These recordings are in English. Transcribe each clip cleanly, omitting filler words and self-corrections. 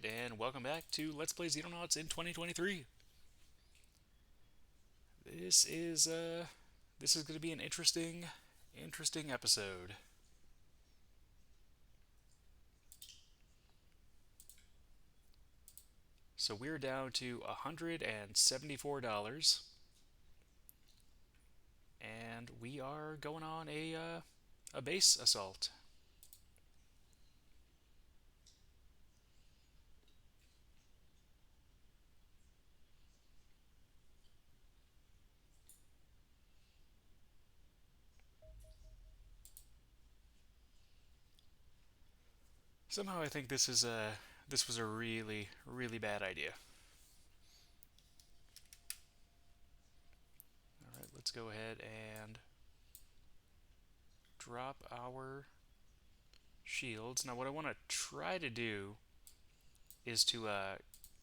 Alright, and welcome back to Let's Play Xenonauts in 2023. This is this is going to be an interesting episode. So we're down to $174, and we are going on a base assault. Somehow I think this was a really bad idea. All right, let's go ahead and drop our shields. Now what I want to try to do is to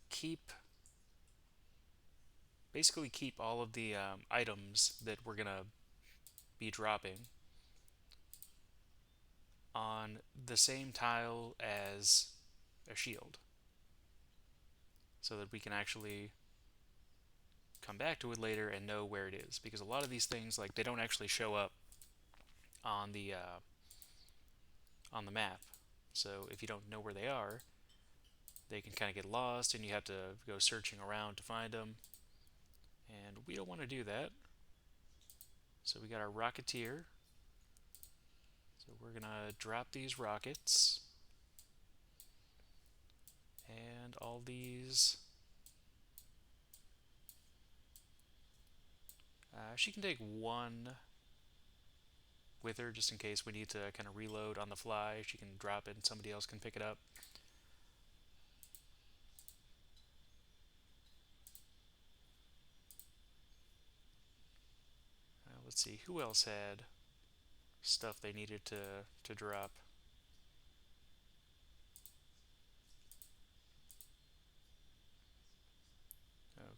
keep basically keep all of the items that we're gonna be dropping on the same tile as a shield, so that we can actually come back to it later and know where it is, because a lot of these things, like, they don't actually show up on the map. So if you don't know where they are, they can kind of get lost and you have to go searching around to find them, and we don't want to do that. So we got our rocketeer. So we're gonna drop these rockets and all these. She can take one with her just in case we need to kind of reload on the fly. She can drop it and somebody else can pick it up. Let's see, who else had stuff they needed to drop?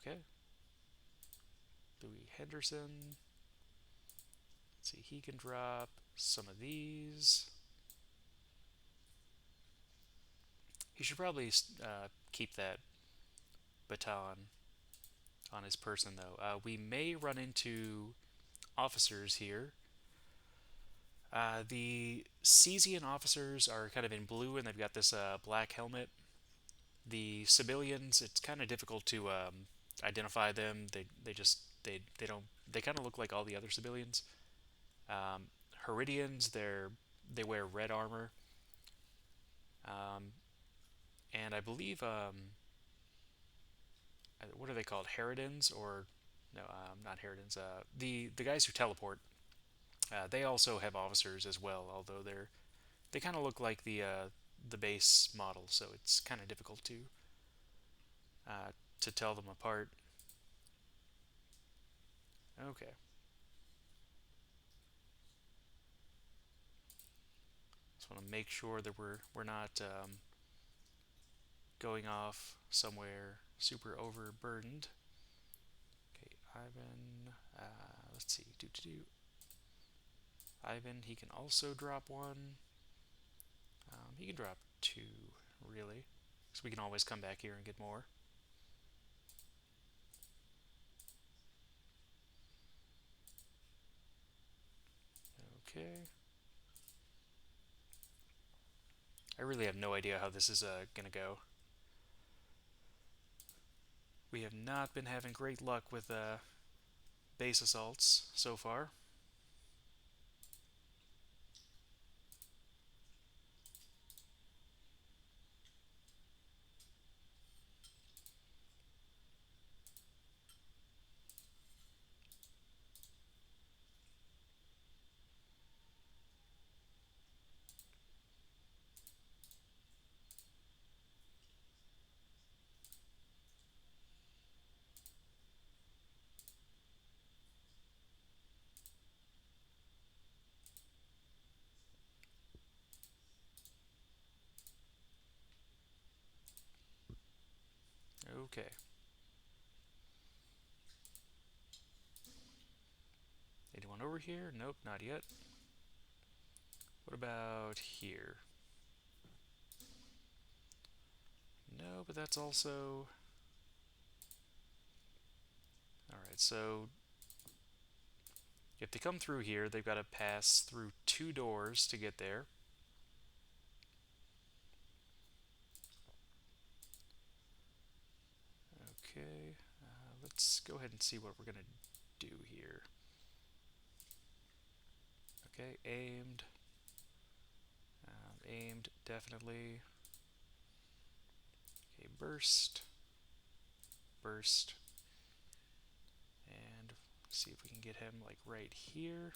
Okay. Louis Henderson. Let's see, he can drop some of these. He should probably keep that baton on his person, though. We may run into officers here. The Cesian officers are kind of in blue, and they've got this black helmet. The civilians, it's kind of difficult to identify them. They don't they kind of look like all the other civilians. Um, Heridians, they wear red armor, um, and I believe what are they called? Heridans, or no, not Heridans. The guys who teleport. They also have officers as well, although they kind of look like the base model, so it's kind of difficult uh, to tell them apart. Okay, just want to make sure that we're not going off somewhere super overburdened. Okay, Ivan. Let's see. Ivan. He can also drop one. He can drop two, really, so we can always come back here and get more. Okay. I really have no idea how this is gonna go. We have not been having great luck with base assaults so far. Okay. Anyone over here? Nope, not yet. What about here? but that's also... Alright, so if they come through here, they've got to pass through two doors to get there. Okay, let's go ahead and see what we're going to do here. Okay, aimed. Aimed, definitely. Okay, burst. Burst. And see if we can get him like right here.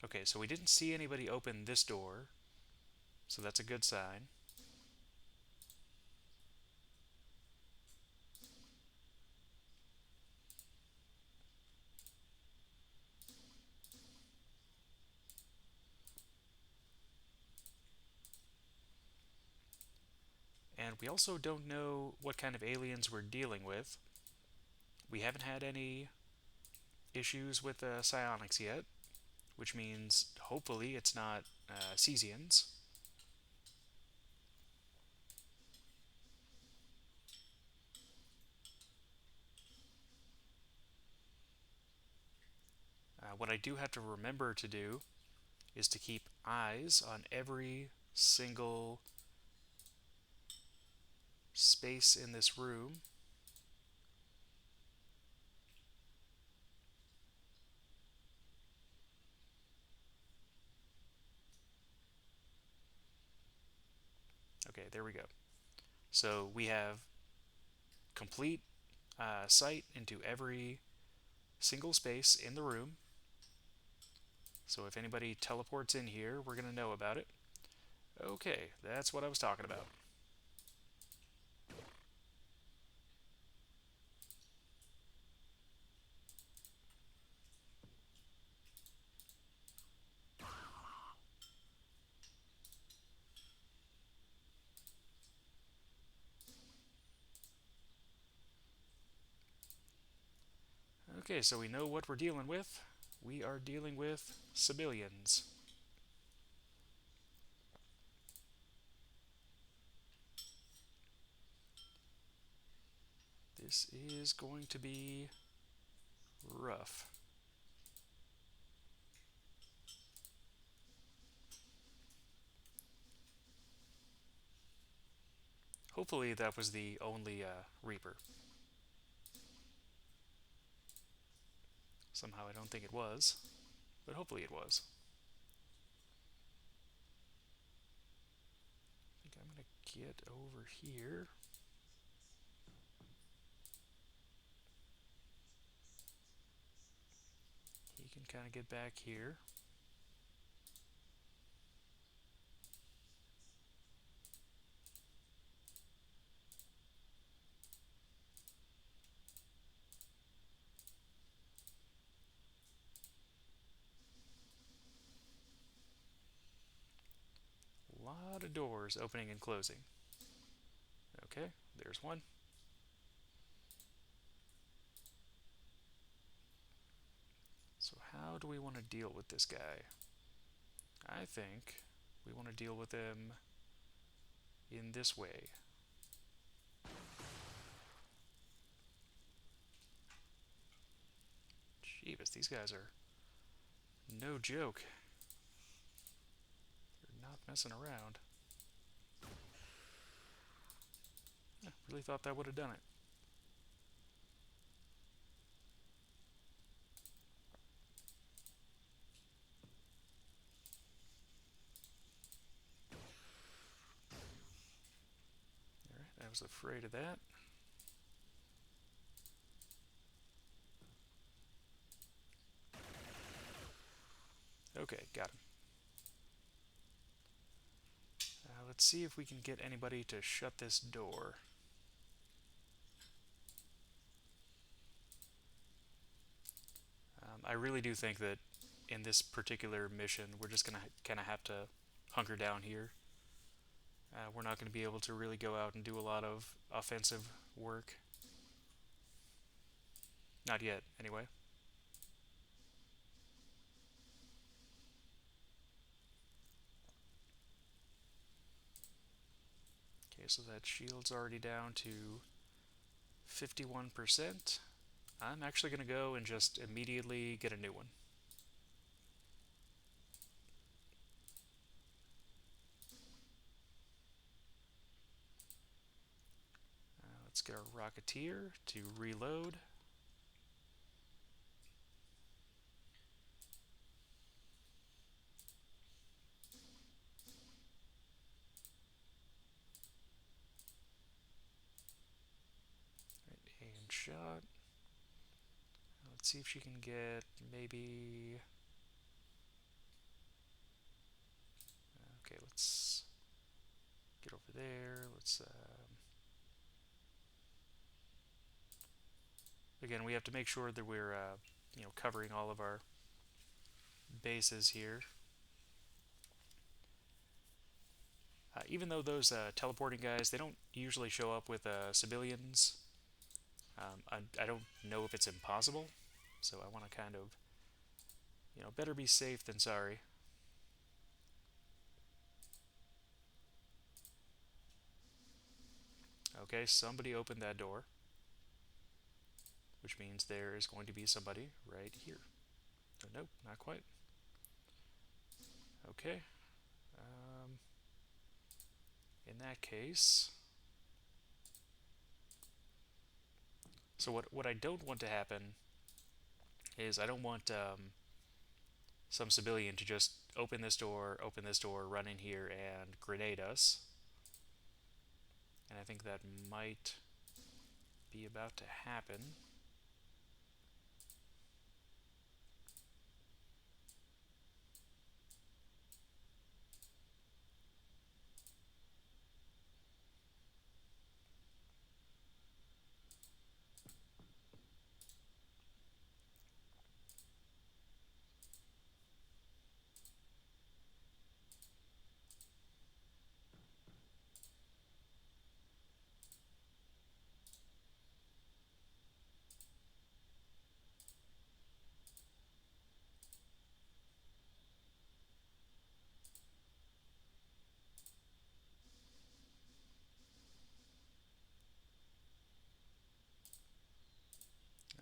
Okay, so we didn't see anybody open this door, so that's a good sign. And we also don't know what kind of aliens we're dealing with. We haven't had any issues with psionics yet, which means hopefully it's not Cesians. What I do have to remember to do is to keep eyes on every single space in this room. Okay, there we go. So we have complete sight into every single space in the room. So if anybody teleports in here, we're going to know about it. Okay, that's what I was talking about. Okay, so we know what we're dealing with. We are dealing with civilians. This is going to be rough. Hopefully that was the only Reaper. Somehow I don't think it was, but hopefully it was. I think I'm going to get over here. He can kind of get back here. A lot of doors opening and closing. Okay, there's one. So how do we want to deal with this guy? I think we want to deal with him in this way. Jeebus, these guys are no joke. They're not messing around. I really thought that would have done it. Alright, I was afraid of that. Okay, got him. Let's see if we can get anybody to shut this door. I really do think that in this particular mission, we're just going to kind of have to hunker down here. We're not going to be able to really go out and do a lot of offensive work. Not yet, anyway. so that shield's already down to 51%. I'm actually going to go and just immediately get a new one. Let's get our Rocketeer to reload. Right, aim shot. Let's see if she can get maybe... Okay, let's get over there. Let's... Again, we have to make sure that we're covering all of our bases here. Even though those teleporting guys, they don't usually show up with civilians. I don't know if it's impossible, so I want to kind of, better be safe than sorry. Okay, somebody opened that door, which means there is going to be somebody right here. Oh, nope, not quite. Okay. In that case, so what I don't want to happen is I don't want some civilian to just open this door, run in here, and grenade us. And I think that might be about to happen.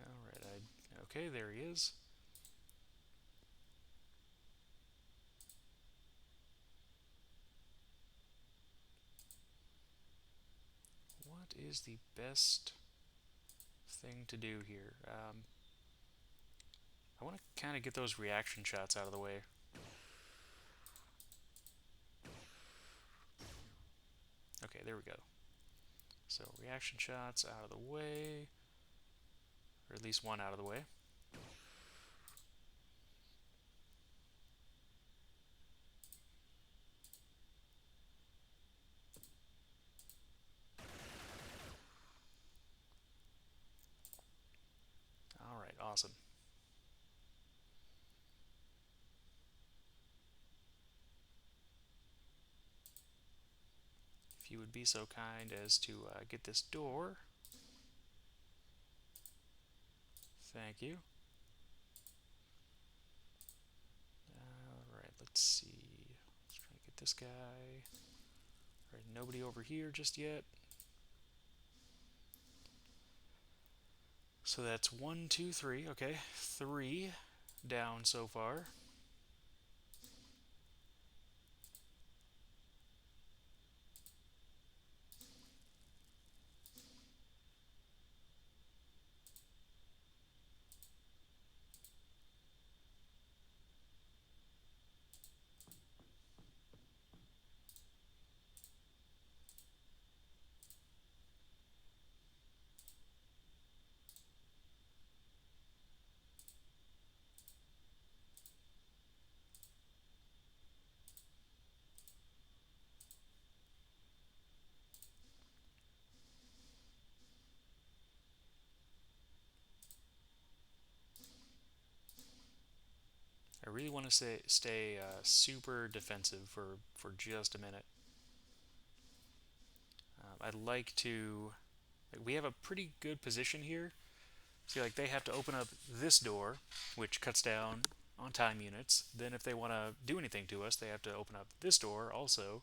Alright, okay, there he is. What is the best thing to do here? I want to kind of get those reaction shots out of the way. Okay, there we go. So reaction shots out of the way, or at least one out of the way. Alright, awesome. If you would be so kind as to get this door. Thank you. Alright, let's see. Let's try to get this guy. Alright, nobody over here just yet. So that's 1, 2, 3. Okay, 3 down so far. I really want to stay super defensive for just a minute. I'd like to... Like, we have a pretty good position here. See, like, they have to open up this door, which cuts down on time units. Then if they want to do anything to us, they have to open up this door also,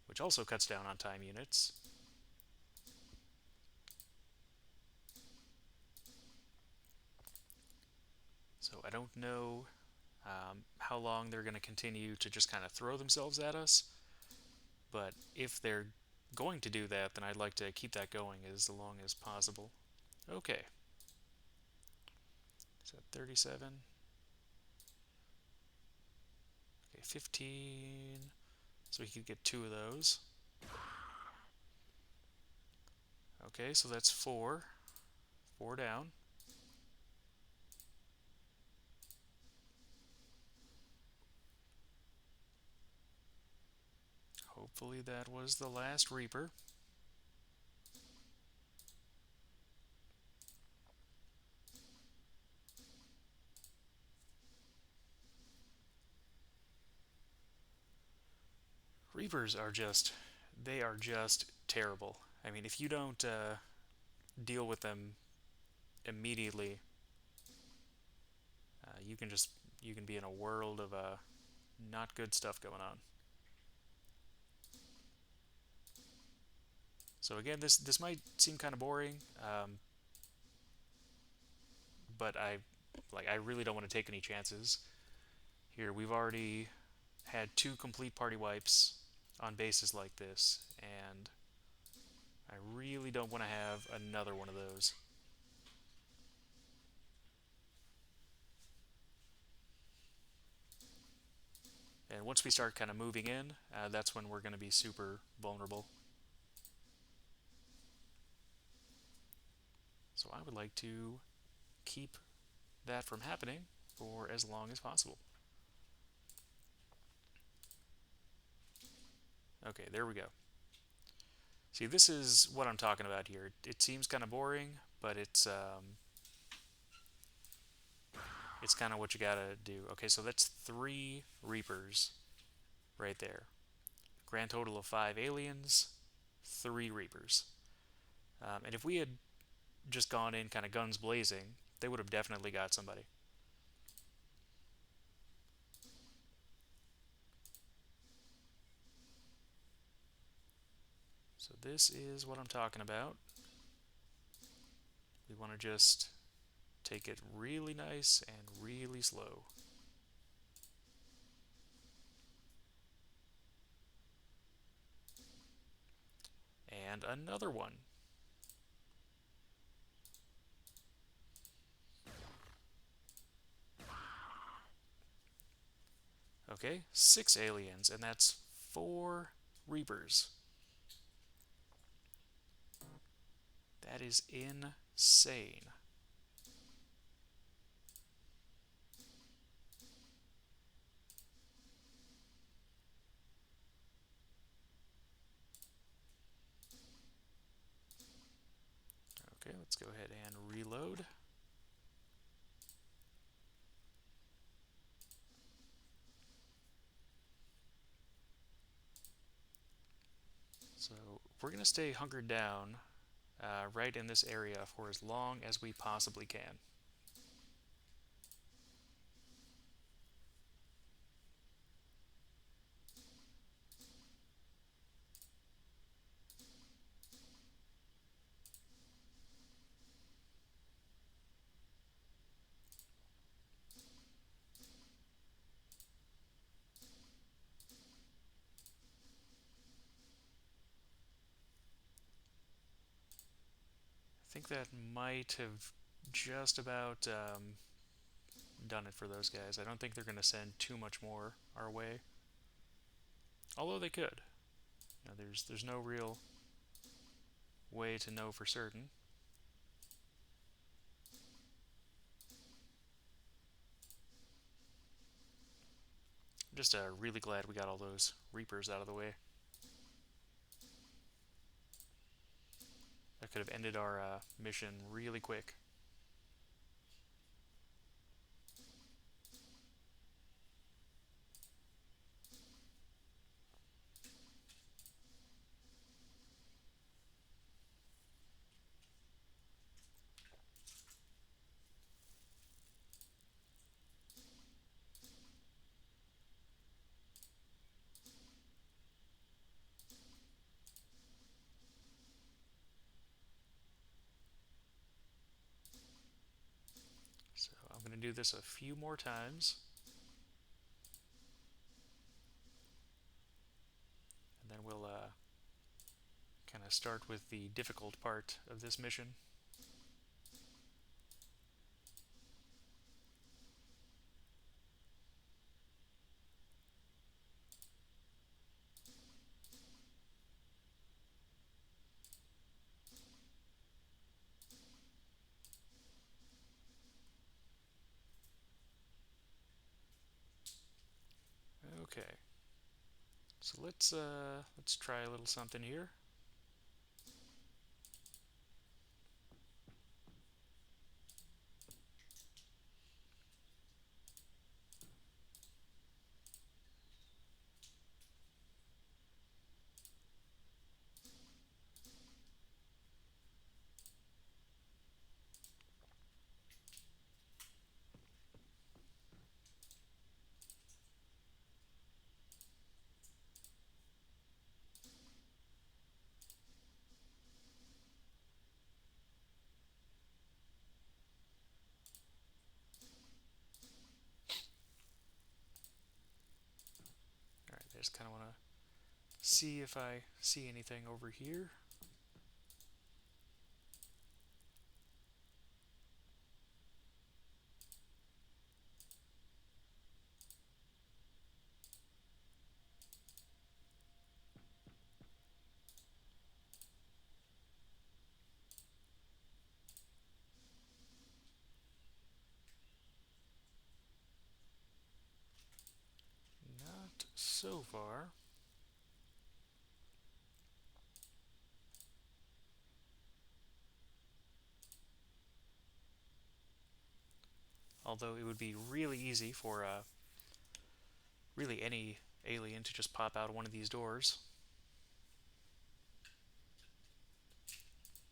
which also cuts down on time units. So I don't know how long they're going to continue to just kind of throw themselves at us. But if they're going to do that, then I'd like to keep that going as long as possible. Okay, is that 37? Okay, 15. So we could get two of those. Okay, so that's four. Four down. Hopefully that was the last Reaper. Reapers are just, they are just terrible. I mean, if you don't deal with them immediately, you can just, you can be in a world of not good stuff going on. So again, this might seem kind of boring, but I really don't want to take any chances. Here, we've already had two complete party wipes on bases like this, and I really don't want to have another one of those. And once we start kind of moving in, that's when we're going to be super vulnerable. So I would like to keep that from happening for as long as possible. Okay, there we go. See, this is what I'm talking about here. It seems kind of boring, but it's kind of what you gotta do. Okay, so that's three Reapers right there. Grand total of five aliens, three Reapers. And if we had just gone in kind of guns blazing, they would have definitely got somebody. So this is what I'm talking about. We want to just take it really nice and really slow. And another one. Okay, six aliens, and that's four Reapers. That is insane. Okay, let's go ahead and reload. So we're going to stay hunkered down right in this area for as long as we possibly can. I think that might have just about done it for those guys. I don't think they're going to send too much more our way. Although they could. You know, there's no real way to know for certain. I'm just really glad we got all those Reapers out of the way. That could have ended our mission really quick. going to do this a few more times. And then we'll kind of start with the difficult part of this mission. Okay, so let's try a little something here. All right, I just kind of want to see if I see anything over here. Not so far. Although it would be really easy for really any alien to just pop out of one of these doors.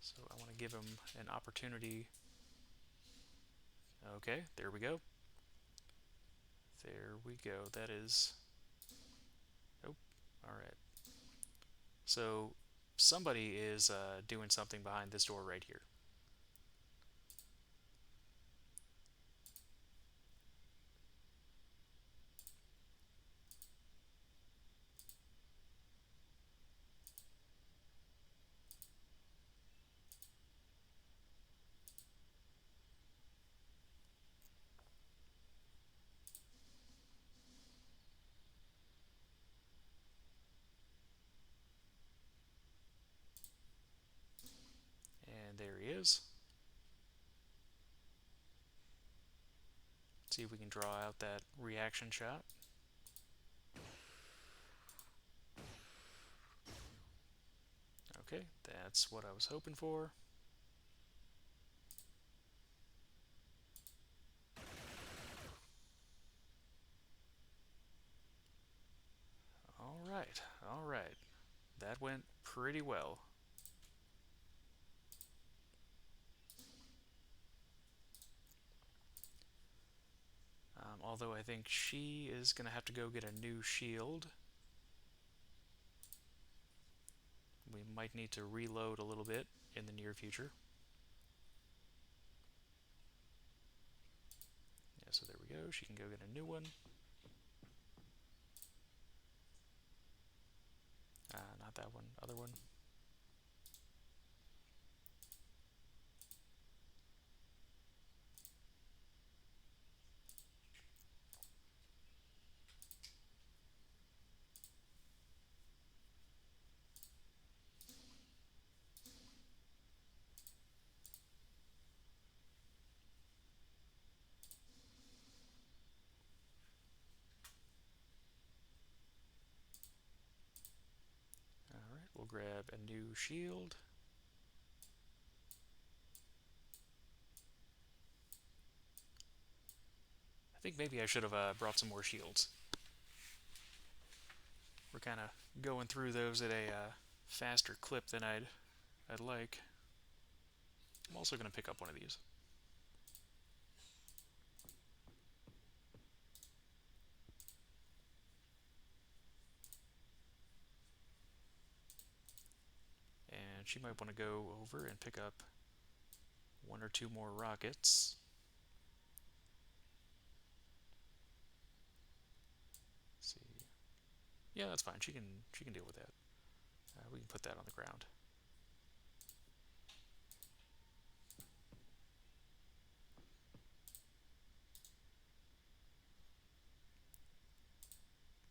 So I want to give him an opportunity. Okay, there we go. There we go. That is... Oh, alright. So somebody is doing something behind this door right here. And there he is. Let's see if we can draw out that reaction shot. Okay, that's what I was hoping for. Alright, alright. That went pretty well. Although I think she is going to have to go get a new shield. We might need to reload a little bit in the near future. Yeah, so there we go. She can go get a new one. Not that one, other one. Alright, we'll grab a new shield. I think maybe I should have brought some more shields. We're kind of going through those at a faster clip than I'd like. I'm also going to pick up one of these. And she might want to go over and pick up one or two more rockets. Yeah, that's fine. She can deal with that. We can put that on the ground.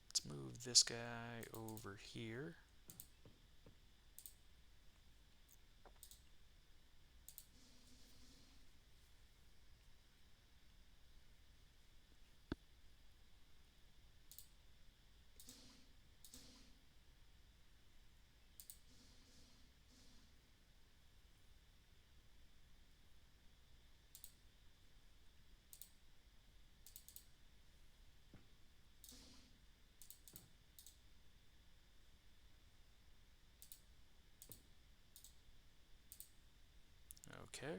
Let's move this guy over here. Okay.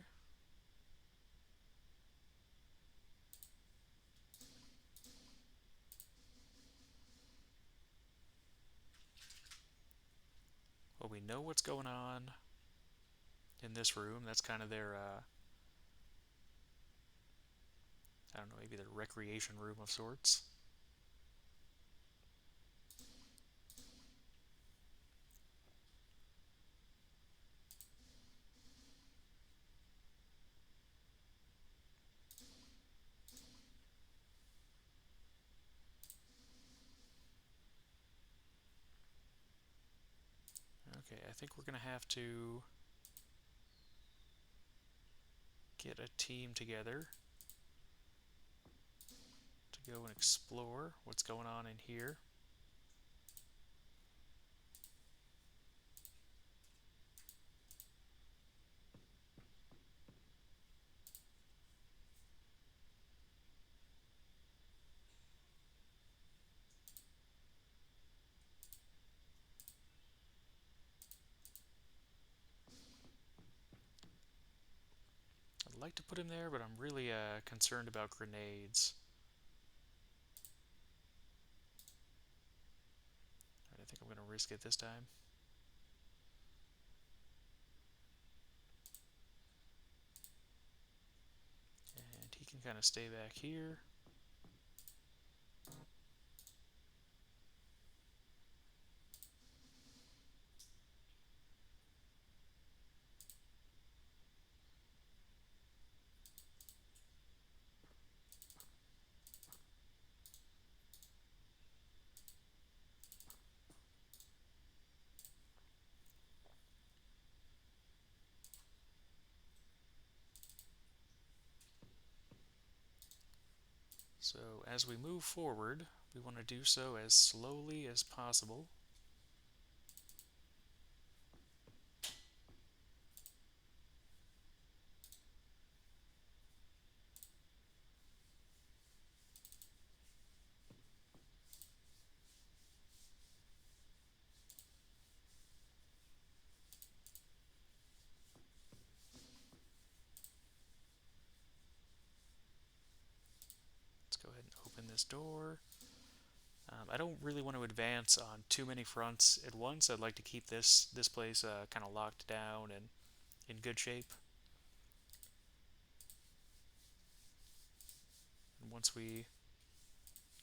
Well, we know what's going on in this room. That's kind of their, I don't know, maybe their recreation room of sorts. Okay, I think we're going to have to get a team together to go and explore what's going on in here. I'd like to put him there, but I'm really concerned about grenades. Right, I think I'm going to risk it this time. And he can kind of stay back here. So as we move forward, we want to do so as slowly as possible. Let's go ahead and open this door. I don't really want to advance on too many fronts at once. I'd like to keep this place kind of locked down and in good shape. And once we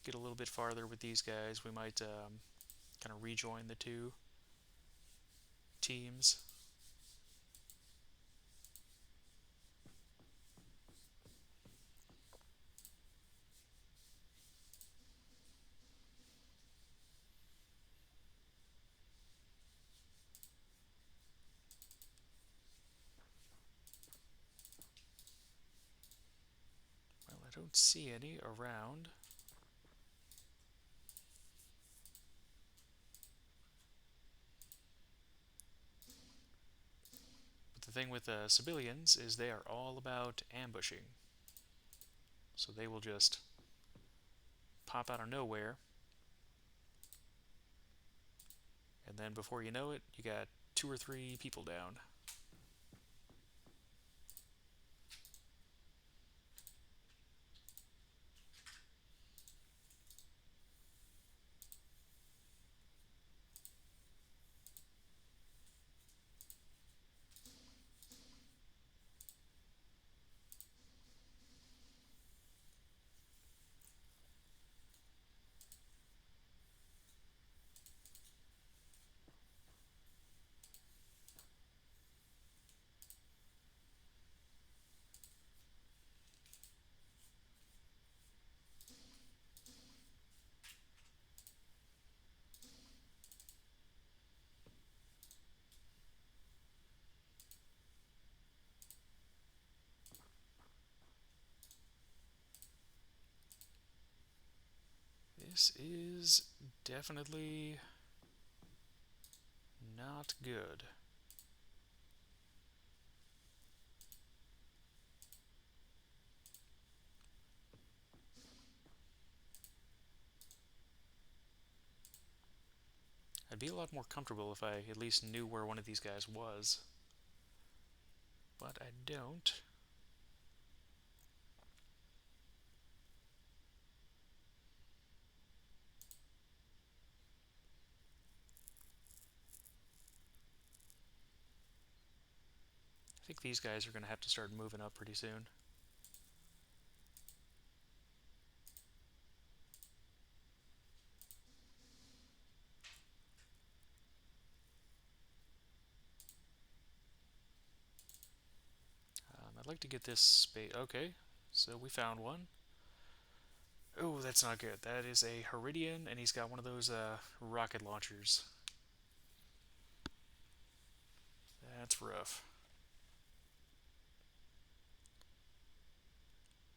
get a little bit farther with these guys, we might kind of rejoin the two teams. Well, I don't see any around. But the thing with civilians is they are all about ambushing. So they will just pop out of nowhere. And then before you know it, you got 2 or 3 people down. This is definitely not good. I'd be a lot more comfortable if I at least knew where one of these guys was. But I don't. I think these guys are going to have to start moving up pretty soon. I'd like to get this space. Okay, so we found one. Oh, that's not good. That is a Heridian, and he's got one of those rocket launchers. That's rough.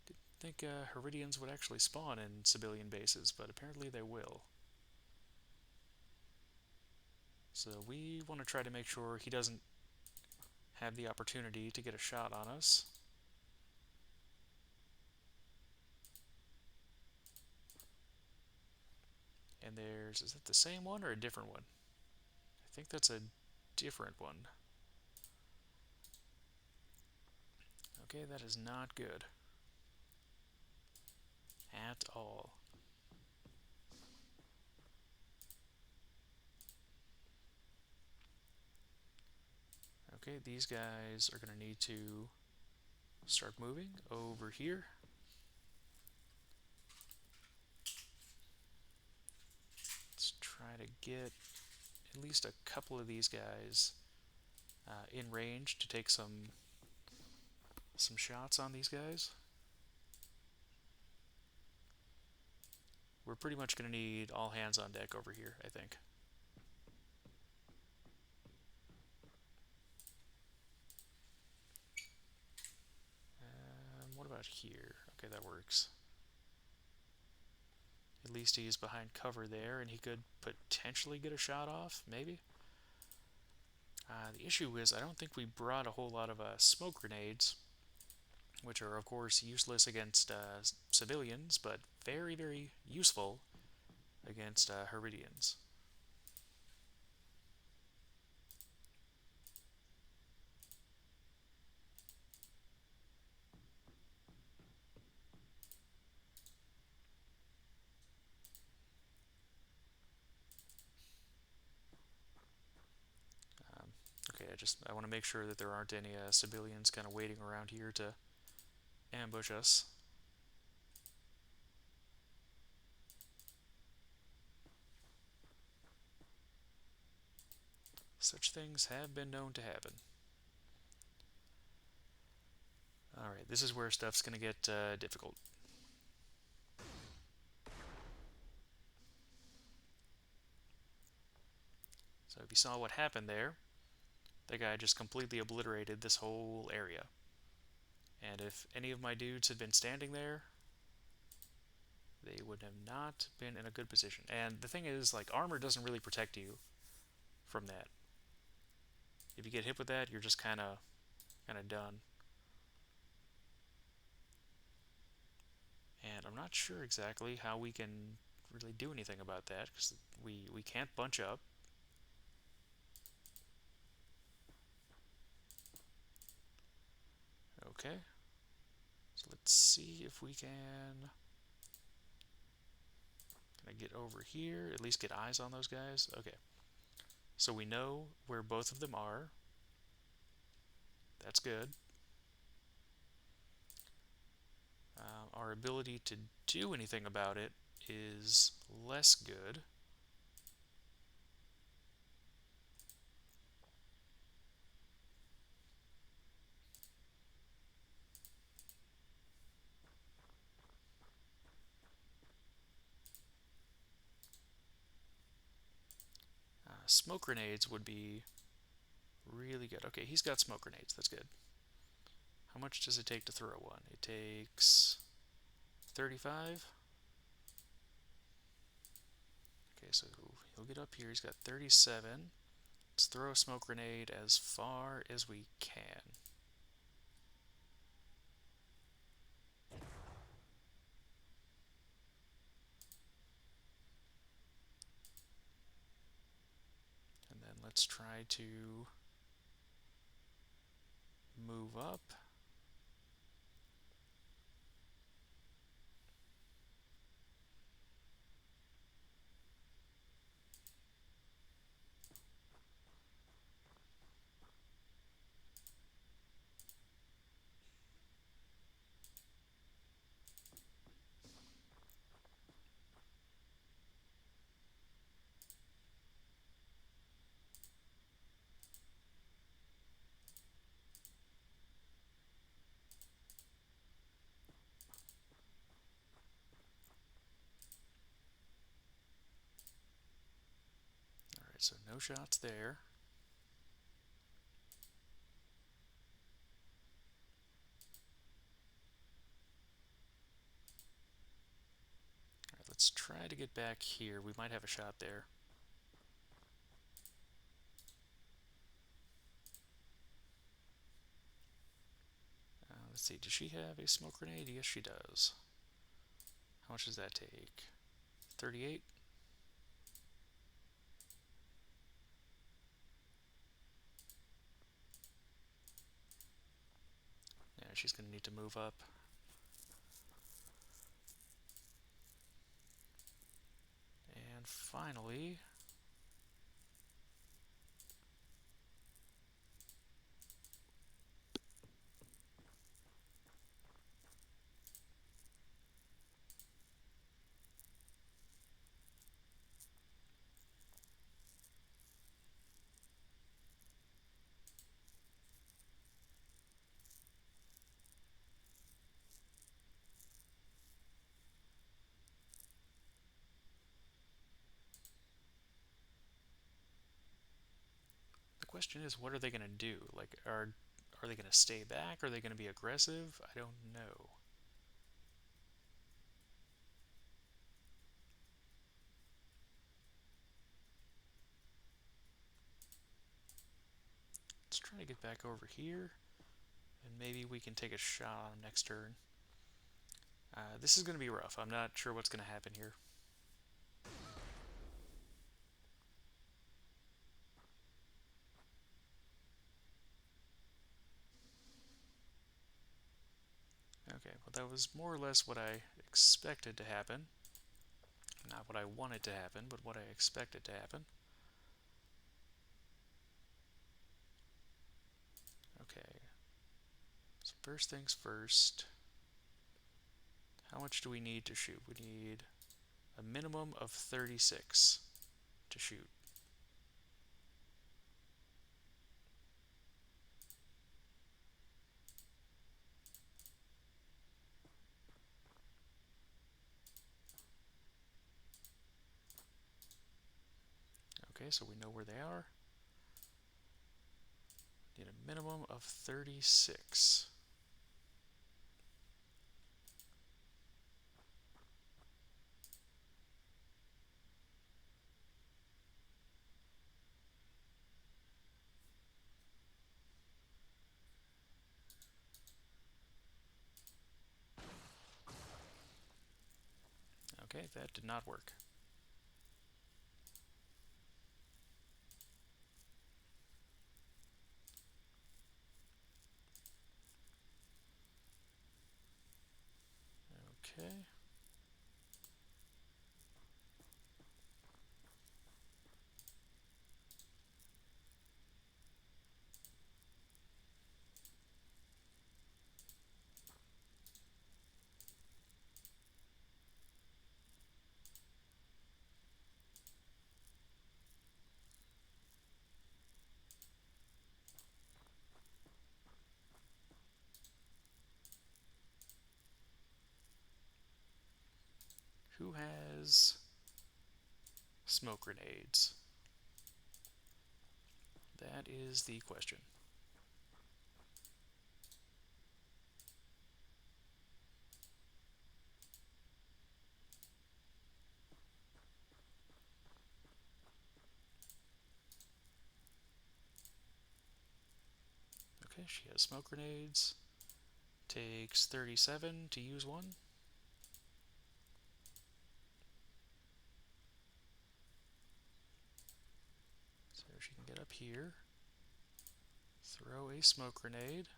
Didn't think Heridians would actually spawn in civilian bases, but apparently they will. So we want to try to make sure he doesn't have the opportunity to get a shot on us. And there's, is it the same one or a different one? I think that's a different one. Okay, that is not good. At all. Okay, these guys are going to need to start moving over here. Let's try to get at least a couple of these guys in range to take some shots on these guys. We're pretty much going to need all hands on deck over here, I think. What about here? Okay, that works. At least he's behind cover there, and he could potentially get a shot off, maybe. The issue is I don't think we brought a whole lot of smoke grenades, which are, of course, useless against civilians, but very, very useful against Heridians. Okay, I want to make sure that there aren't any civilians kind of waiting around here to ambush us. Such things have been known to happen. Alright, this is where stuff's going to get difficult. So if you saw what happened there, that guy just completely obliterated this whole area. And if any of my dudes had been standing there, they would have not been in a good position. And the thing is, like, armor doesn't really protect you from that. If you get hit with that, you're just kind of done. And I'm not sure exactly how we can really do anything about that, because we can't bunch up. Okay. So let's see if we can I get over here, at least get eyes on those guys. Okay. So we know where both of them are. That's good. Our ability to do anything about it is less good. Smoke grenades would be really good. Okay, he's got smoke grenades. That's good. How much does it take to throw one? It takes 35. Okay, so he'll get up here. He's got 37. Let's throw a smoke grenade as far as we can. And then let's try to move up. Alright, so no shots there. Alright, let's try to get back here. We might have a shot there. Let's see, does she have a smoke grenade? Yes, she does. How much does that take? 38? Yeah, she's going to need to move up. And finally, the question is, what are they going to do? Like, are they going to stay back? Are they going to be aggressive? I don't know. Let's try to get back over here, and maybe we can take a shot on next turn. This is going to be rough. I'm not sure what's going to happen here. Okay, well that was more or less what I expected to happen. Not what I wanted to happen, but what I expected to happen. Okay, so first things first. How much do we need to shoot? We need a minimum of 36 to shoot. Okay, so we know where they are. Need a minimum of 36. Okay, that did not work. Okay. Who has smoke grenades? That is the question. she has smoke grenades. Takes 37 to use one. So she can get up here. Throw a smoke grenade.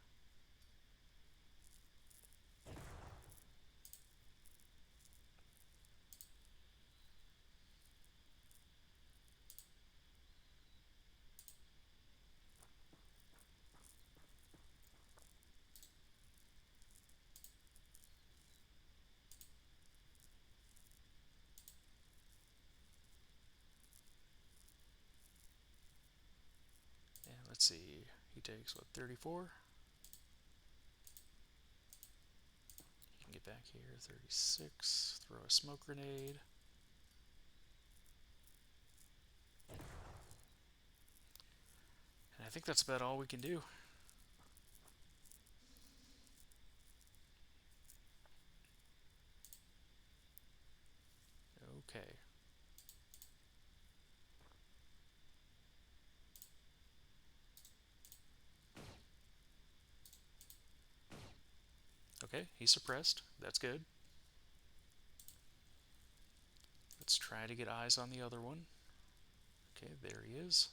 And let's see, he takes what, 34? He can get back here, 36. Throw a smoke grenade. And I think that's about all we can do. Okay. Okay, he's suppressed. That's good. Let's try to get eyes on the other one. Okay, there he is.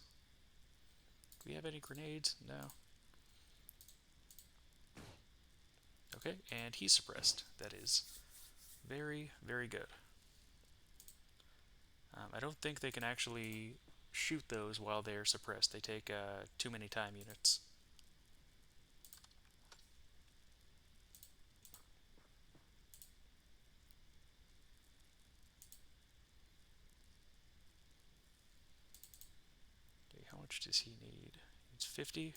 Do we have any grenades? No. Okay, and he's suppressed. That is very, very good. I don't think they can actually shoot those while they're suppressed. They take too many time units. Okay, how much does he need? It's 50.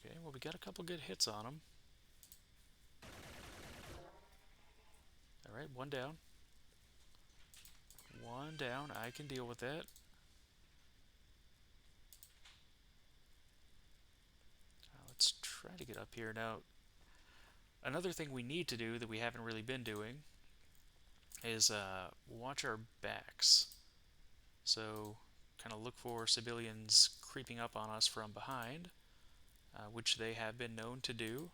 Okay, well, we got a couple good hits on him. Alright, one down. One down. I can deal with that. Let's try to get up here. Now, another thing we need to do that we haven't really been doing is watch our backs. So, kind of look for civilians creeping up on us from behind, which they have been known to do.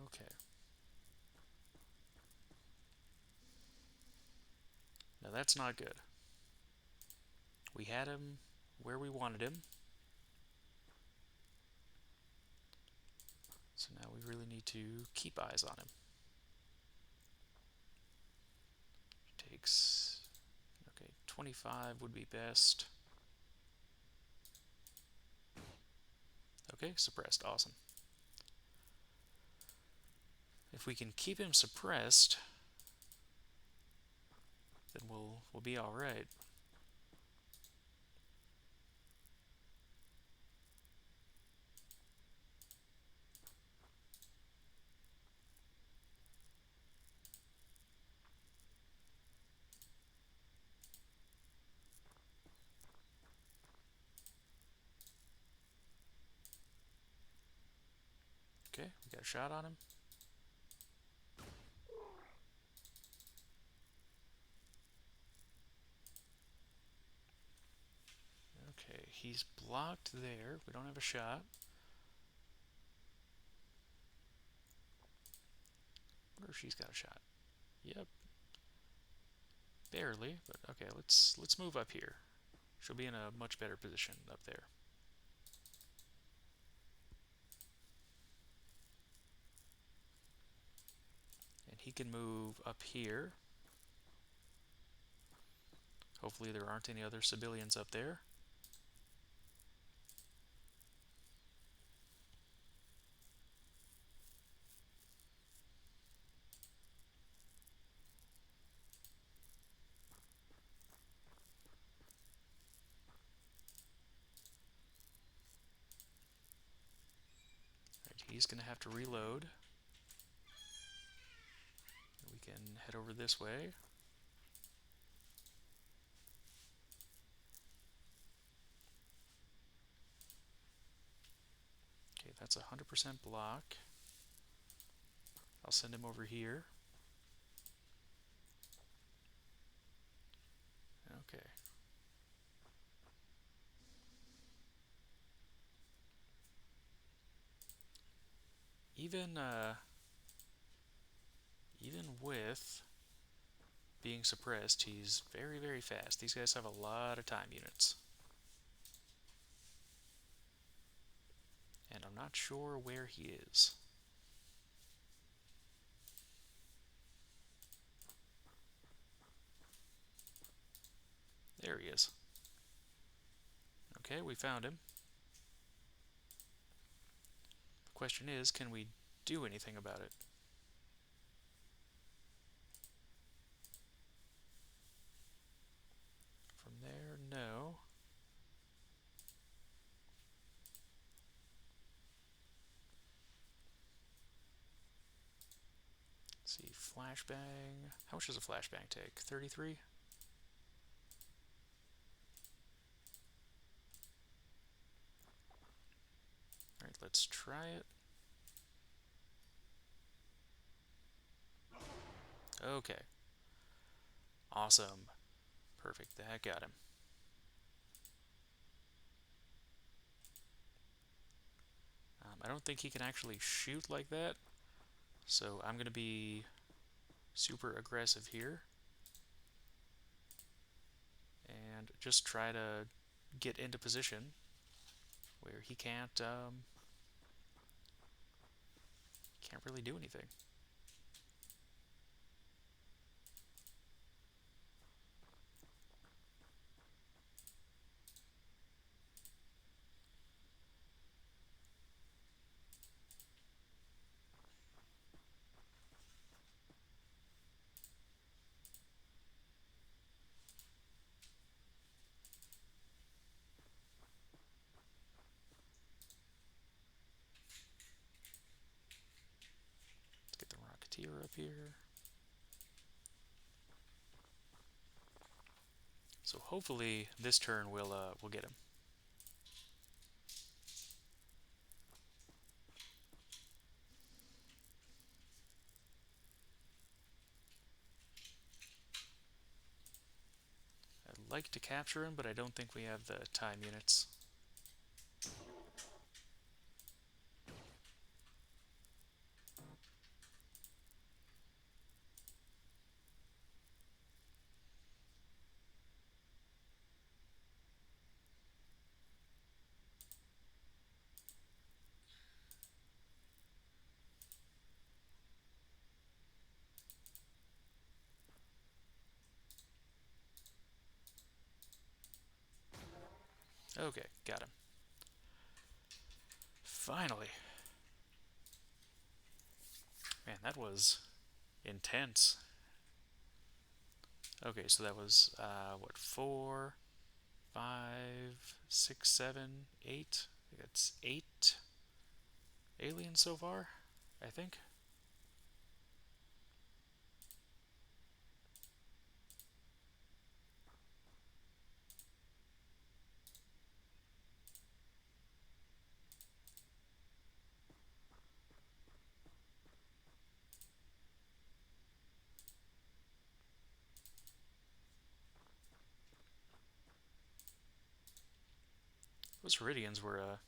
Okay. Now that's not good. We had him where we wanted him. So now we really need to keep eyes on him. Takes, okay, 25 would be best. Okay, suppressed, awesome. If we can keep him suppressed, then we'll be all right. Okay, we got a shot on him. Okay, he's blocked there. We don't have a shot. I wonder if she's got a shot. Yep. Barely, but okay, let's move up here. She'll be in a much better position up there. And he can move up here. Hopefully there aren't any other civilians up there. he's going to have to reload. We can head over this way. Okay, that's 100% block. I'll send him over here. Okay. Even with being suppressed, he's very, very fast. These guys have a lot of time units. And I'm not sure where he is. There he is. Okay, we found him. The question is, can we do anything about it? From there, no. Let's see, flashbang. How much does a flashbang take? 33? Alright, let's try it. Okay. Awesome. Perfect, that got him. I don't think he can actually shoot like that, so I'm going to be super aggressive here and just try to get into position where he can't really do anything. Let's get the Rocketeer up here. So hopefully this turn we'll get him. I'd like to capture him, but I don't think we have the time units. Okay, got him. Finally. Man, that was intense. Okay, so that was, what, 4, 5, 6, 7, 8? I think that's 8 aliens so far, I think. Those Heridians were a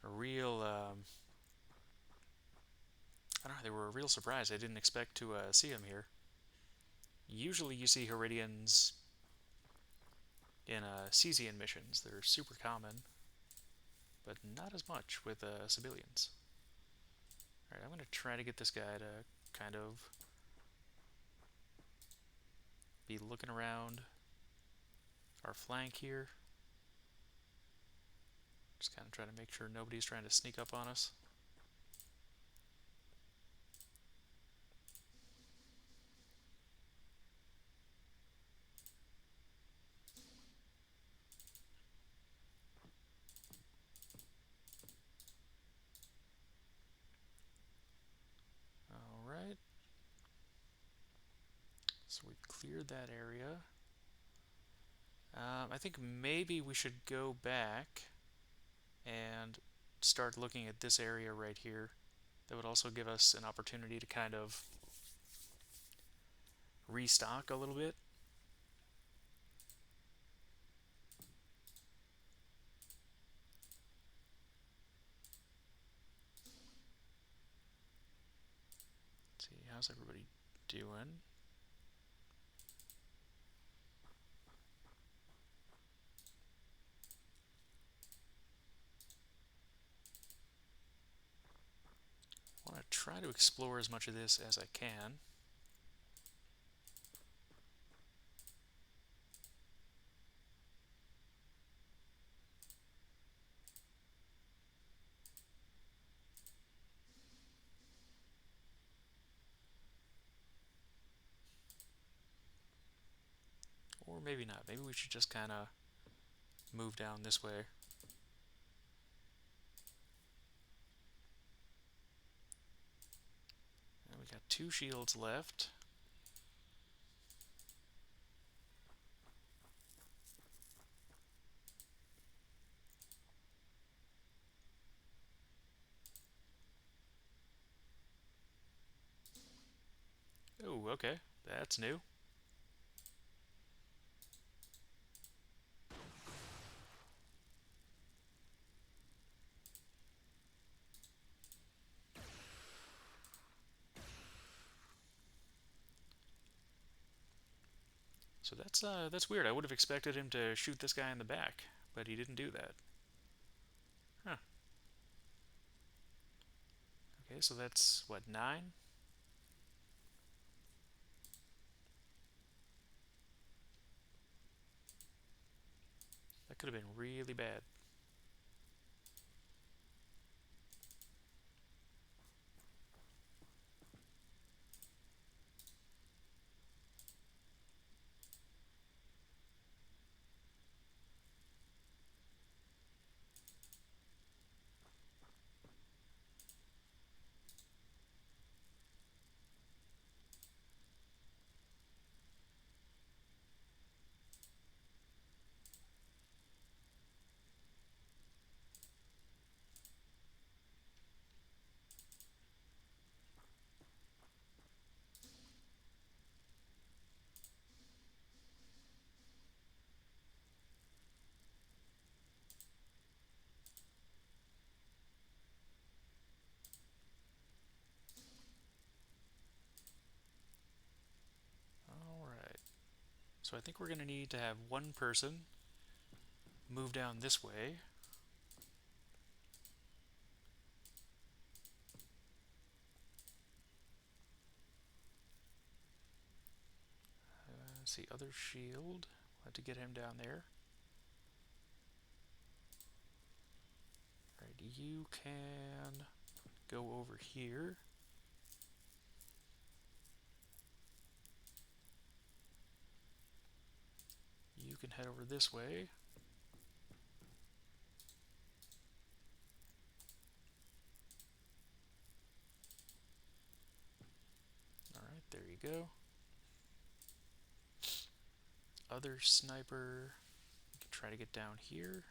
real, I don't know, they were a real surprise. I didn't expect to see them here. Usually you see Heridians in Cesian missions. They're super common, but not as much with civilians. Alright, I'm going to try to get this guy to kind of be looking around our flank here. Just kind of try to make sure nobody's trying to sneak up on us. cleared that area. I think maybe we should go back and start looking at this area right here. That would also give us an opportunity to kind of restock a little bit. Let's see, how's everybody doing? I want to try to explore as much of this as I can. Or maybe not. Maybe we should just kind of move down this way. And we got 2 shields left. Oh, okay. That's new. So that's weird. I would have expected him to shoot this guy in the back, but he didn't do that. Huh. Okay, so that's what, 9? That could have been really bad. Alright. So I think we're going to need to have one person move down this way. Let's see, other shield. We'll have to get him down there. Alright, you can go over here. You can head over this way. Alright, there you go. Other sniper. You can try to get down here.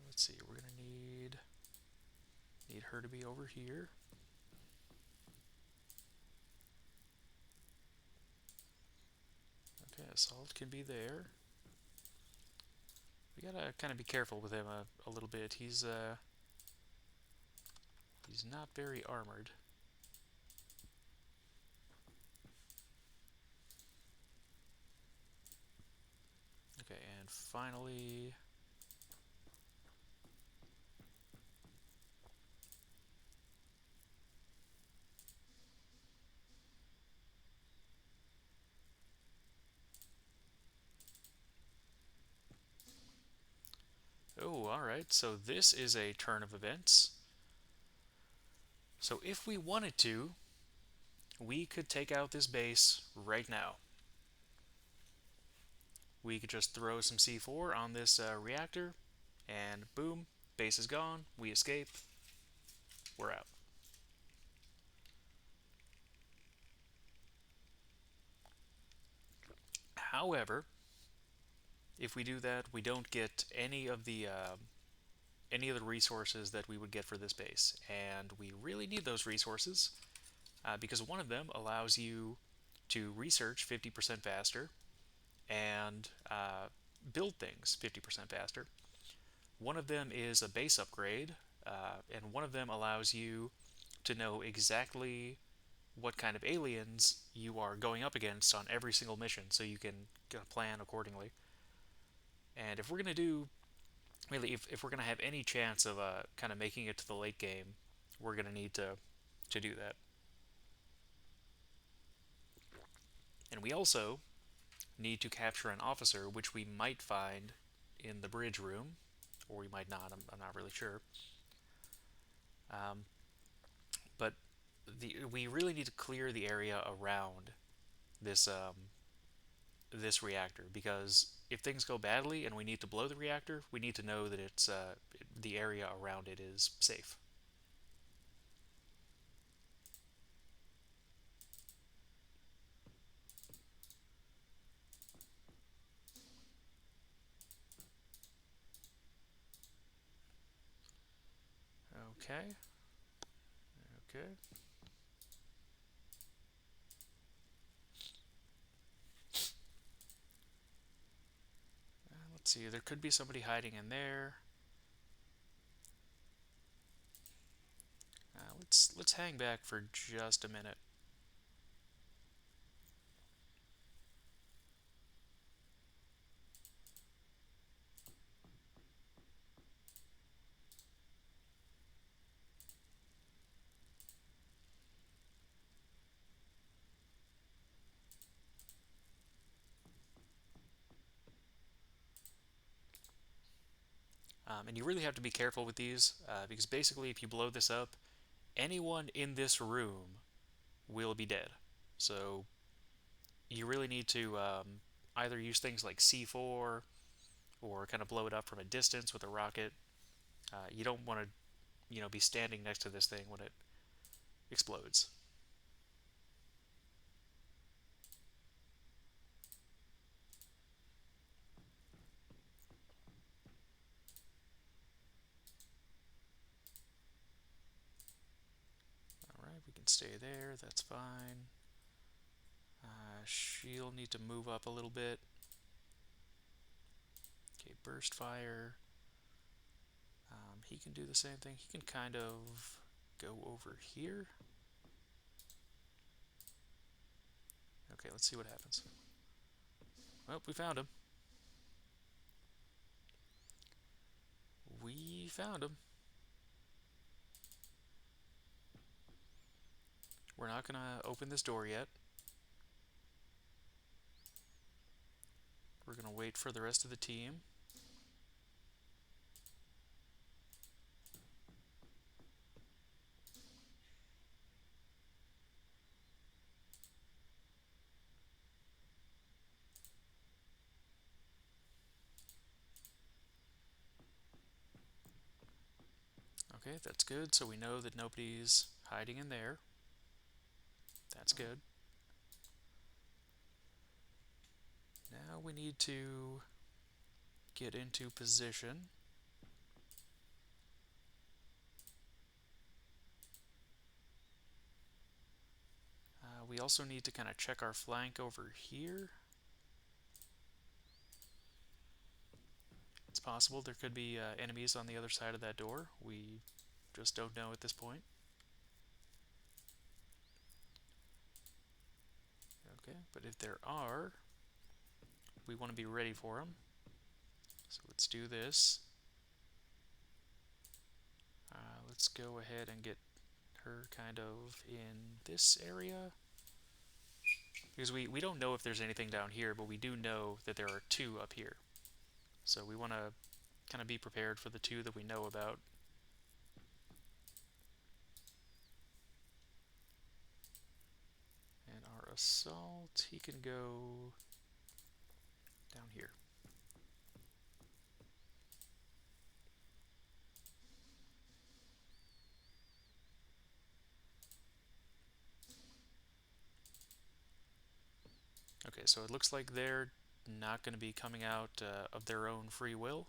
Let's see, we're gonna need her to be over here. Okay, assault can be there. We gotta kind of be careful with him a little bit. He's not very armored. Okay, and finally, oh, alright, so this is a turn of events. So if we wanted to, we could take out this base right now. We could just throw some C4 on this reactor, and boom, Base is gone. We escape. We're out. However, if we do that, we don't get any of the resources that we would get for this base, and we really need those resources because one of them allows you to research 50% faster and build things 50% faster. One of them is a base upgrade, and one of them allows you to know exactly what kind of aliens you are going up against on every single mission, so you can plan accordingly. And if we're gonna do really, if we're gonna have any chance of kind of making it to the late game, we're gonna need to do that. And we also need to capture an officer, which we might find in the bridge room, or we might not. I'm not really sure. Um, but we really need to clear the area around this this reactor because if things go badly and we need to blow the reactor, we need to know that it's the area around it is safe. Okay. Okay. Let's see. There could be somebody hiding in there. Let's hang back for just a minute. And you really have to be careful with these because basically, if you blow this up, anyone in this room will be dead. So you really need to either use things like C4 or kind of blow it up from a distance with a rocket. You don't want to, be standing next to this thing when it explodes. All right, we can stay there. That's fine. She'll need to move up a little bit. Okay, burst fire. He can do the same thing. He can kind of go over here. Okay, let's see what happens. Well, we found him. We found him. We're not going to open this door yet. We're going to wait for the rest of the team. Okay, that's good. So we know that nobody's hiding in there. That's good. Now we need to get into position. We also need to kind of check our flank over here. It's possible there could be enemies on the other side of that door. We just don't know at this point. Okay, but if there are, we want to be ready for them. So let's do this. Let's go ahead and get her kind of in this area. Because we don't know if there's anything down here, but we do know that there are two up here. So we want to kind of be prepared for the two that we know about. And our assault, he can go down here. Okay, so it looks like they're not going to be coming out of their own free will.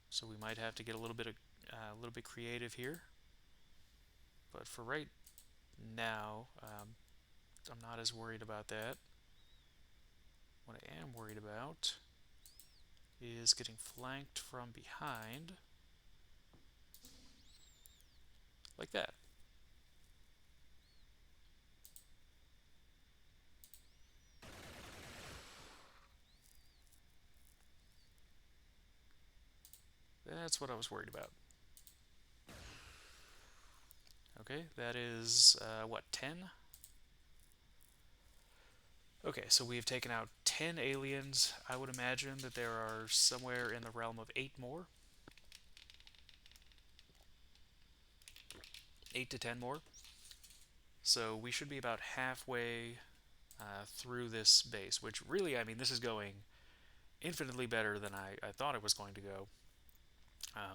So we might have to get a little bit creative here. But for right now, I'm not as worried about that. What I am worried about is getting flanked from behind, like that. That's what I was worried about. Okay, that is, what, 10? Okay, so we've taken out 10 aliens. I would imagine that there are somewhere in the realm of 8 more. 8 to 10 more. So we should be about halfway through this base, which really, I mean, this is going infinitely better than I thought it was going to go.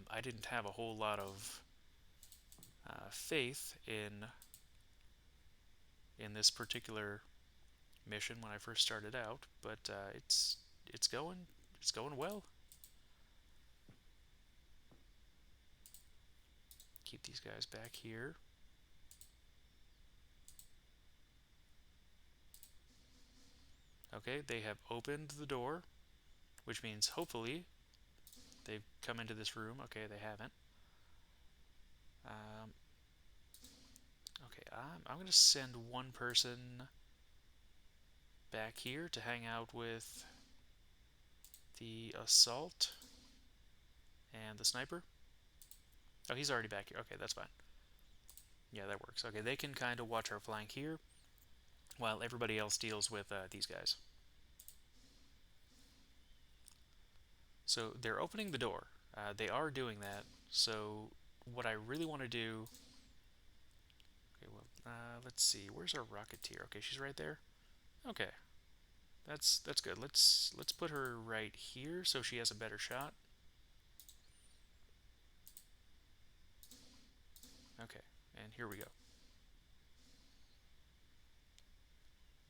I didn't have a whole lot of faith in this particular mission when I first started out, but it's going well. Keep these guys back here. Okay, they have opened the door, which means hopefully they've come into this room. Okay, they haven't. Um, okay, I'm going to send one person back here to hang out with the assault and the sniper. Oh, he's already back here. Okay, that's fine. Yeah, that works. Okay, they can kind of watch our flank here while everybody else deals with these guys. So they're opening the door. They are doing that. So what I really want to do. Okay, well, let's see. Where's our rocketeer? Okay, she's right there. Okay, that's good. Let's put her right here so she has a better shot. Okay, and here we go.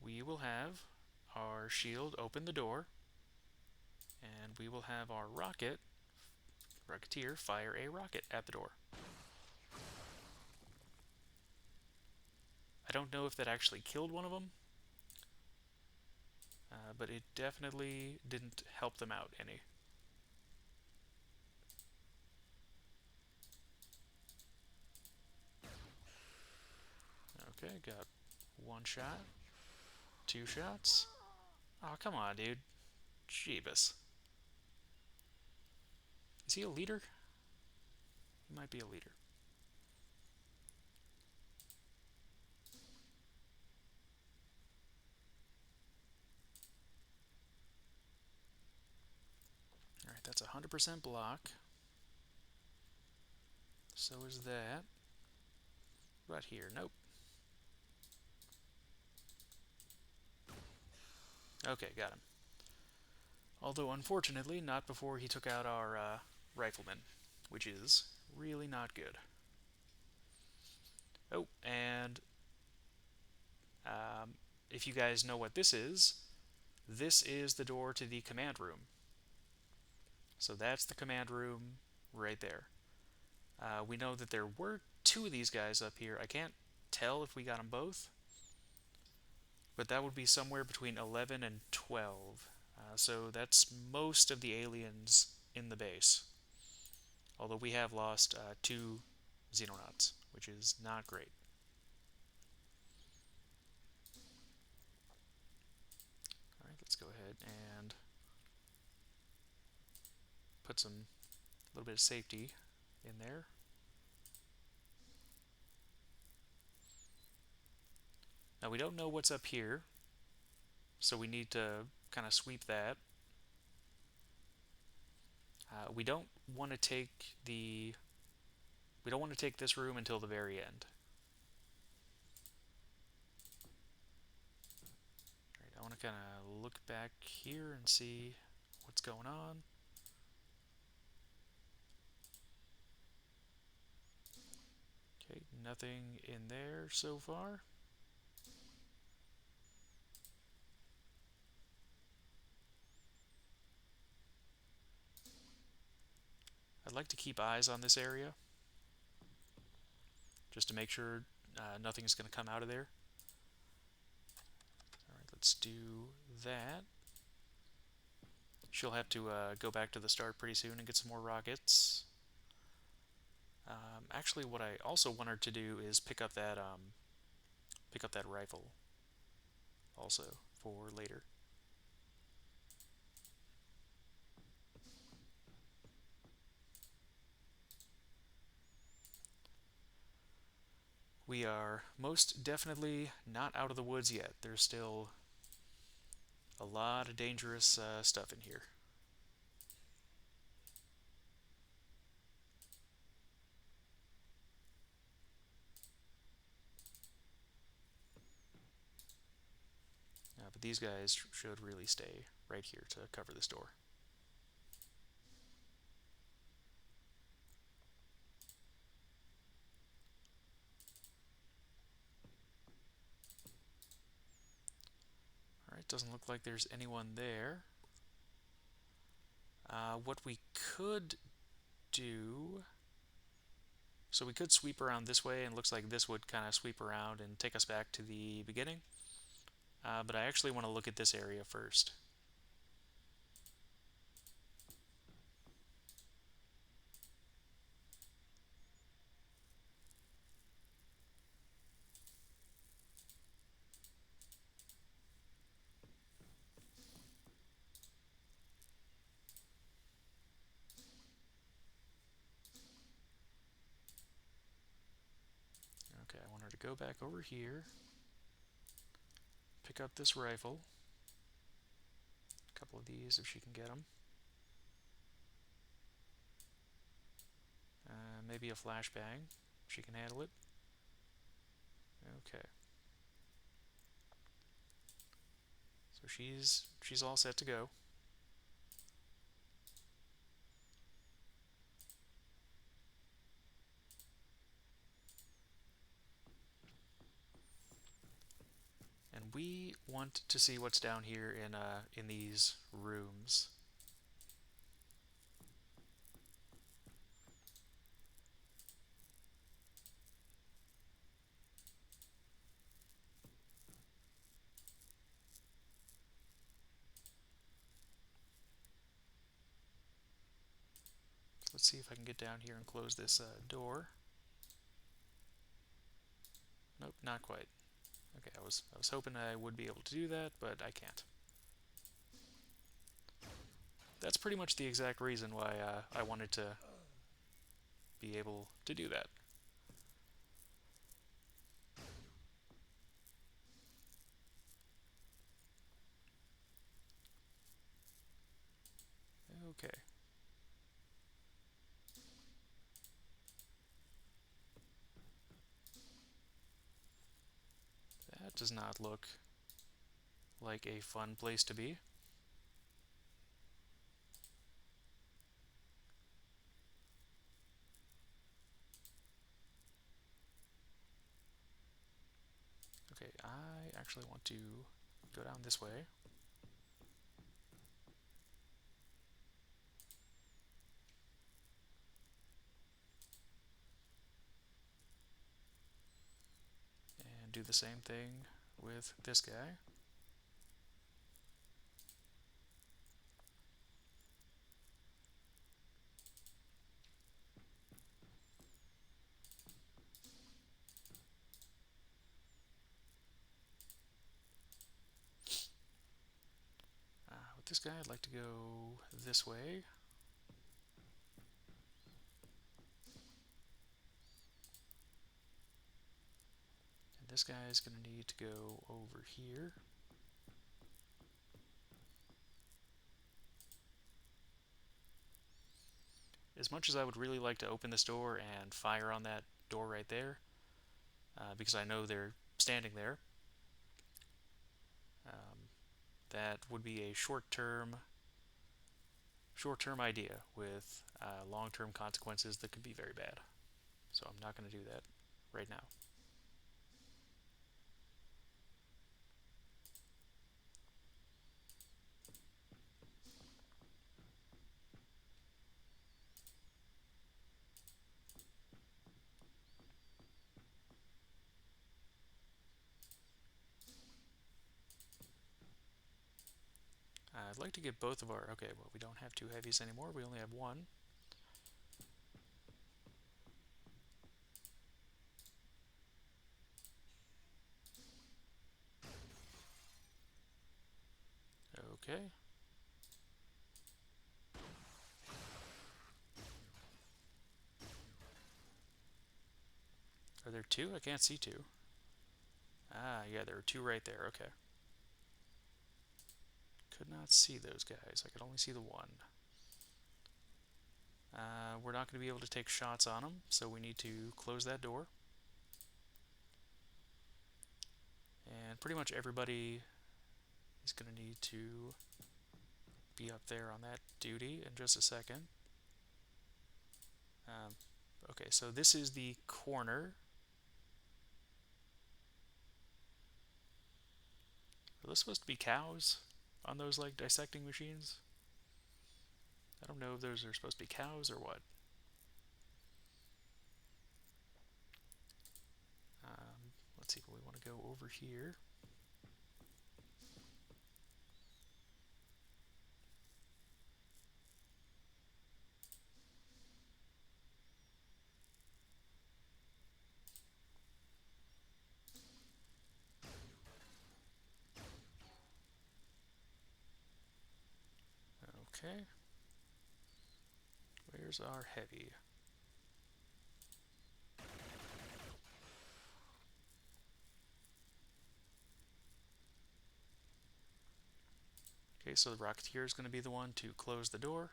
We will have our shield open the door, and we will have our rocketeer fire a rocket at the door. I don't know if that actually killed one of them, but it definitely didn't help them out any. Okay, got one shot, two shots. Oh, come on, dude. Jeebus. Is he a leader? He might be a leader. Alright, that's 100% block. So is that. Right here. Nope. Okay, got him. Although, unfortunately, not before he took out our rifleman, which is really not good. Oh, and if you guys know what this is the door to the command room. So that's the command room right there. We know that there were two of these guys up here. I can't tell if we got them both, but that would be somewhere between 11 and 12. So that's most of the aliens in the base. Although we have lost two Xenonauts, which is not great. Alright, let's go ahead and put a little bit of safety in there. Now we don't know what's up here, so we need to kind of sweep that. We don't want to take this room until the very end. Alright, I want to kind of look back here and see what's going on. Okay, nothing in there so far. like to keep eyes on this area just to make sure nothing is going to come out of there. Alright, let's do that. She'll have to go back to the start pretty soon and get some more rockets. Actually, what I also want her to do is pick up that rifle also for later. We are most definitely not out of the woods yet. There's still a lot of dangerous stuff in here. But these guys should really stay right here to cover this door. Alright, doesn't look like there's anyone there. What we could do... So we could sweep around this way, and it looks like this would kind of sweep around and take us back to the beginning. But I actually want to look at this area first. Okay, I want her to go back over here, pick up this rifle, a couple of these if she can get them. Maybe a flashbang, if she can handle it. Okay. So she's all set to go. And we want to see what's down here in these rooms. Let's see if I can get down here and close this door. Nope, not quite. Okay, I was hoping I would be able to do that, but I can't. That's pretty much the exact reason why I wanted to be able to do that. Okay. That does not look like a fun place to be. Okay, I actually want to go down this way. And do the same thing with this guy. With this guy, I'd like to go this way. And this guy is going to need to go over here. As much as I would really like to open this door and fire on that door right there, because I know they're standing there, that would be a short-term idea with long-term consequences that could be very bad. So I'm not going to do that right now. I'd like to get both of our... Okay, well, we don't have two heavies anymore. We only have one. Okay. Are there two? I can't see two. Ah, yeah, there are two right there. Okay. Could not see those guys. I could only see the one. We're not going to be able to take shots on them, so we need to close that door. And pretty much everybody is going to need to be up there on that duty in just a second. Okay, so this is the corner. Are those supposed to be cows on those, like, dissecting machines? I don't know if those are supposed to be cows or what. Let's see if we want to go over here. Okay. Where's our heavy? Okay, so the Rocketeer is going to be the one to close the door.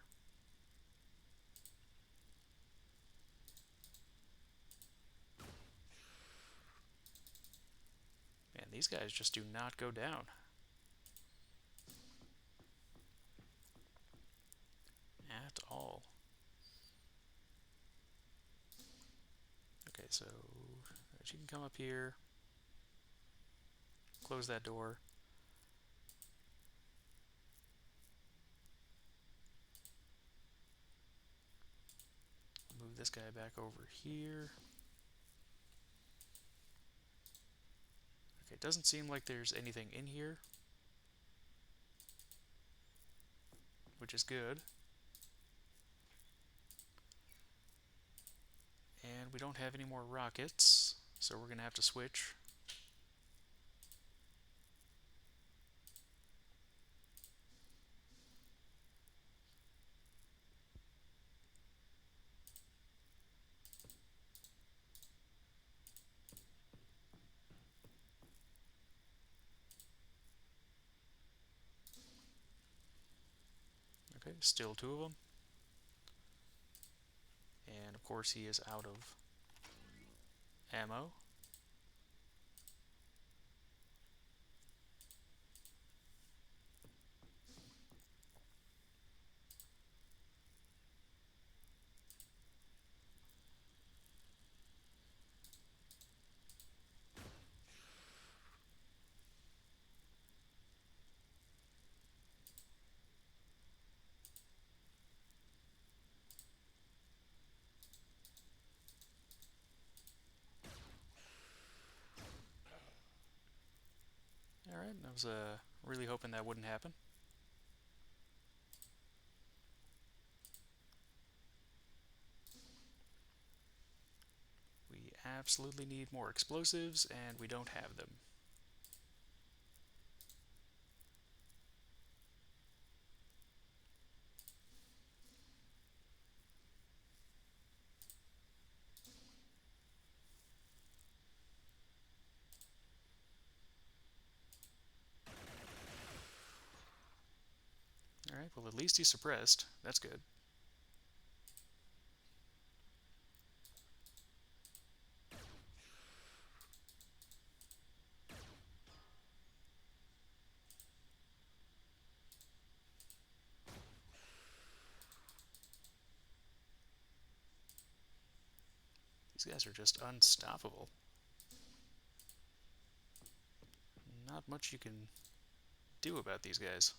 Man, these guys just do not go down. At all. Okay, so you can come up here, close that door. Move this guy back over here. Okay, it doesn't seem like there's anything in here, which is good. And we don't have any more rockets, so we're going to have to switch. Okay, still two of them. And of course he is out of ammo. Alright, I was really hoping that wouldn't happen. We absolutely need more explosives, and we don't have them. Alright, well at least he's suppressed. That's good. These guys are just unstoppable. Not much you can do about these guys.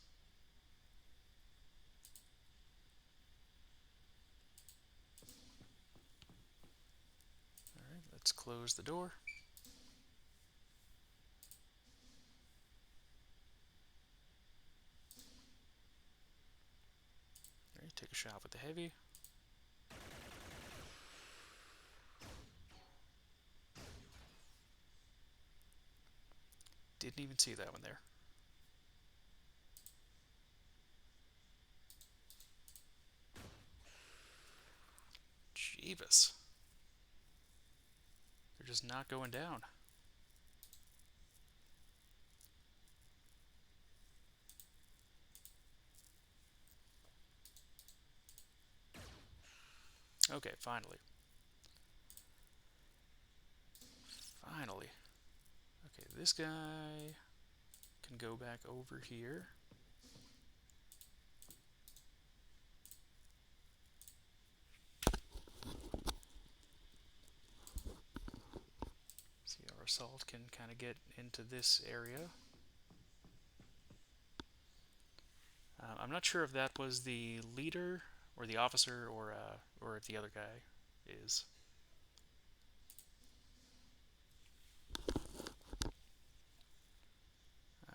Alright, let's close the door. take a shot with the heavy. Didn't even see that one there. Jeebus. They're just not going down. Okay, finally. Finally. Okay, this guy can go back over here. See, our assault can kind of get into this area. I'm not sure if that was the leader or the officer or if the other guy is.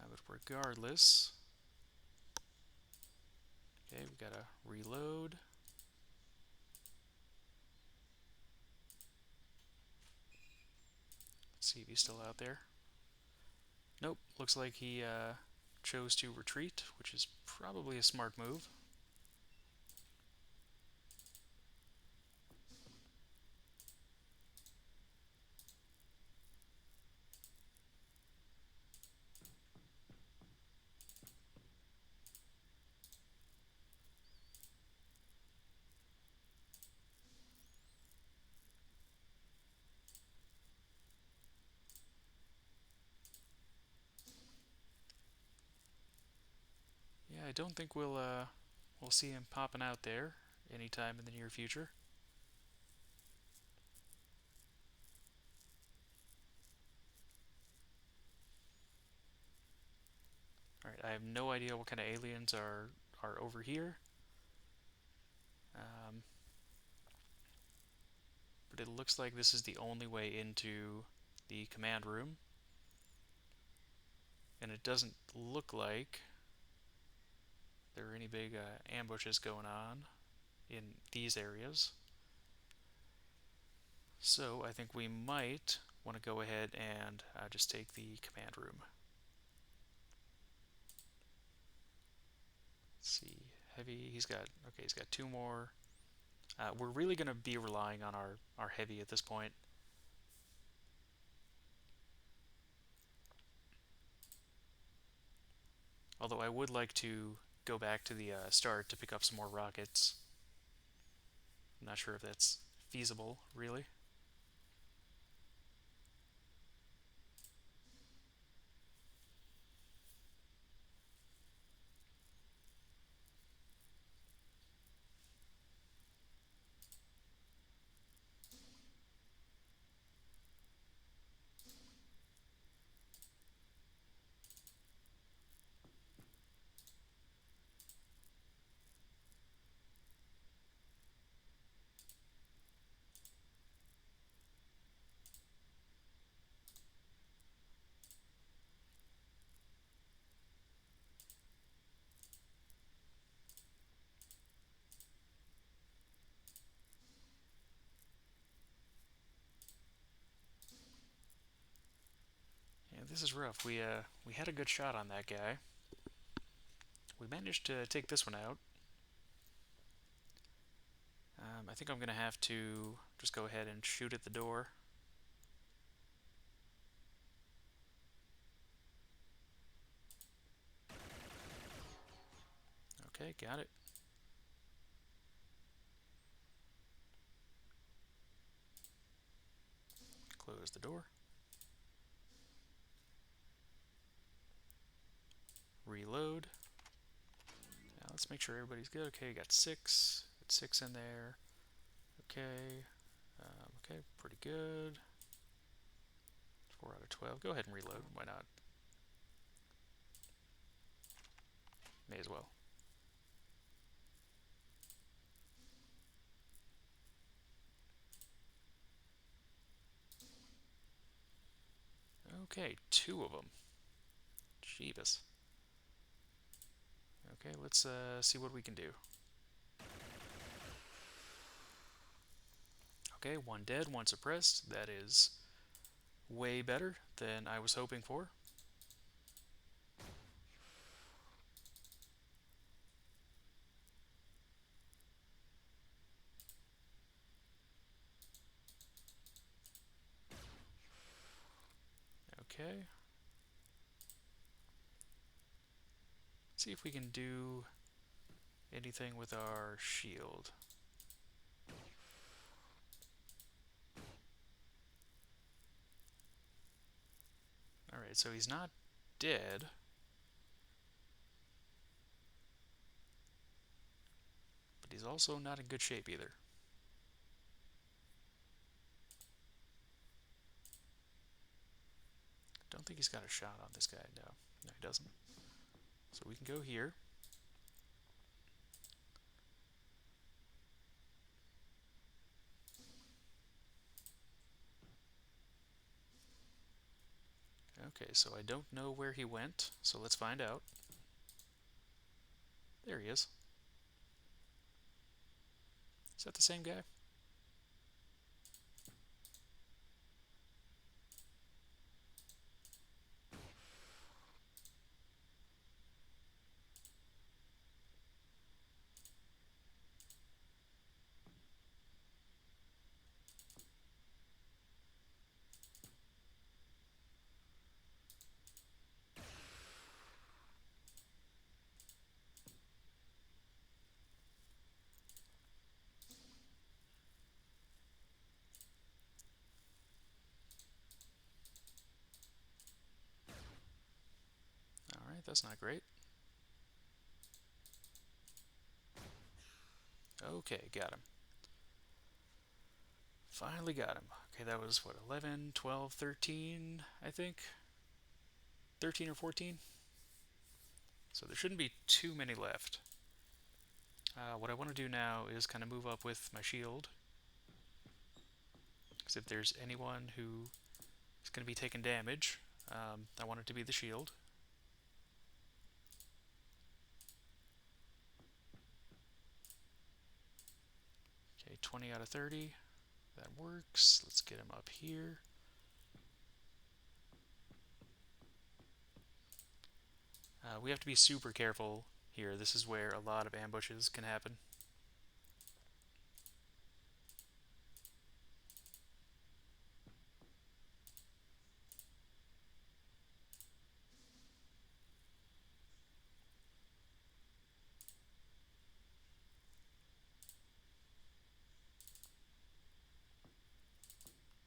But regardless, okay, we gotta reload. Let's see if he's still out there. Nope, looks like he chose to retreat, which is probably a smart move. Yeah, I don't think we'll see him popping out there anytime in the near future. Alright, I have no idea what kind of aliens are over here. Um, but it looks like this is the only way into the command room. And it doesn't look like there are any big ambushes going on in these areas. So I think we might want to go ahead and just take the command room. Let's see, heavy, he's got two more. We're really going to be relying on our heavy at this point. Although I would like to go back to the start to pick up some more rockets. I'm not sure if that's feasible, really. Yeah, this is rough. We had a good shot on that guy. We managed to take this one out. I think I'm going to have to just go ahead and shoot at the door. Okay, got it. Close the door. Reload. Now let's make sure everybody's good. Okay, got six. Got six in there. Okay. Okay, pretty good. 4 out of 12. Go ahead and reload. Why not? May as well. Okay, 2 of them. Jeebus. Okay, let's see what we can do. Okay, one dead, one suppressed. That is way better than I was hoping for. Okay. See if we can do anything with our shield. Alright, so he's not dead. But he's also not in good shape either. Don't think he's got a shot on this guy. No, no, he doesn't. So we can go here. Okay, so I don't know where he went, so let's find out. There he is. Is that the same guy? Alright, that's not great. Okay, got him. Finally got him. Okay, that was what, 11, 12, 13, I think? 13 or 14? So there shouldn't be too many left. What I want to do now is kind of move up with my shield. Because if there's anyone who is going to be taking damage, I want it to be the shield. Okay, 20 out of 30. That works. Let's get him up here. We have to be super careful here. This is where a lot of ambushes can happen.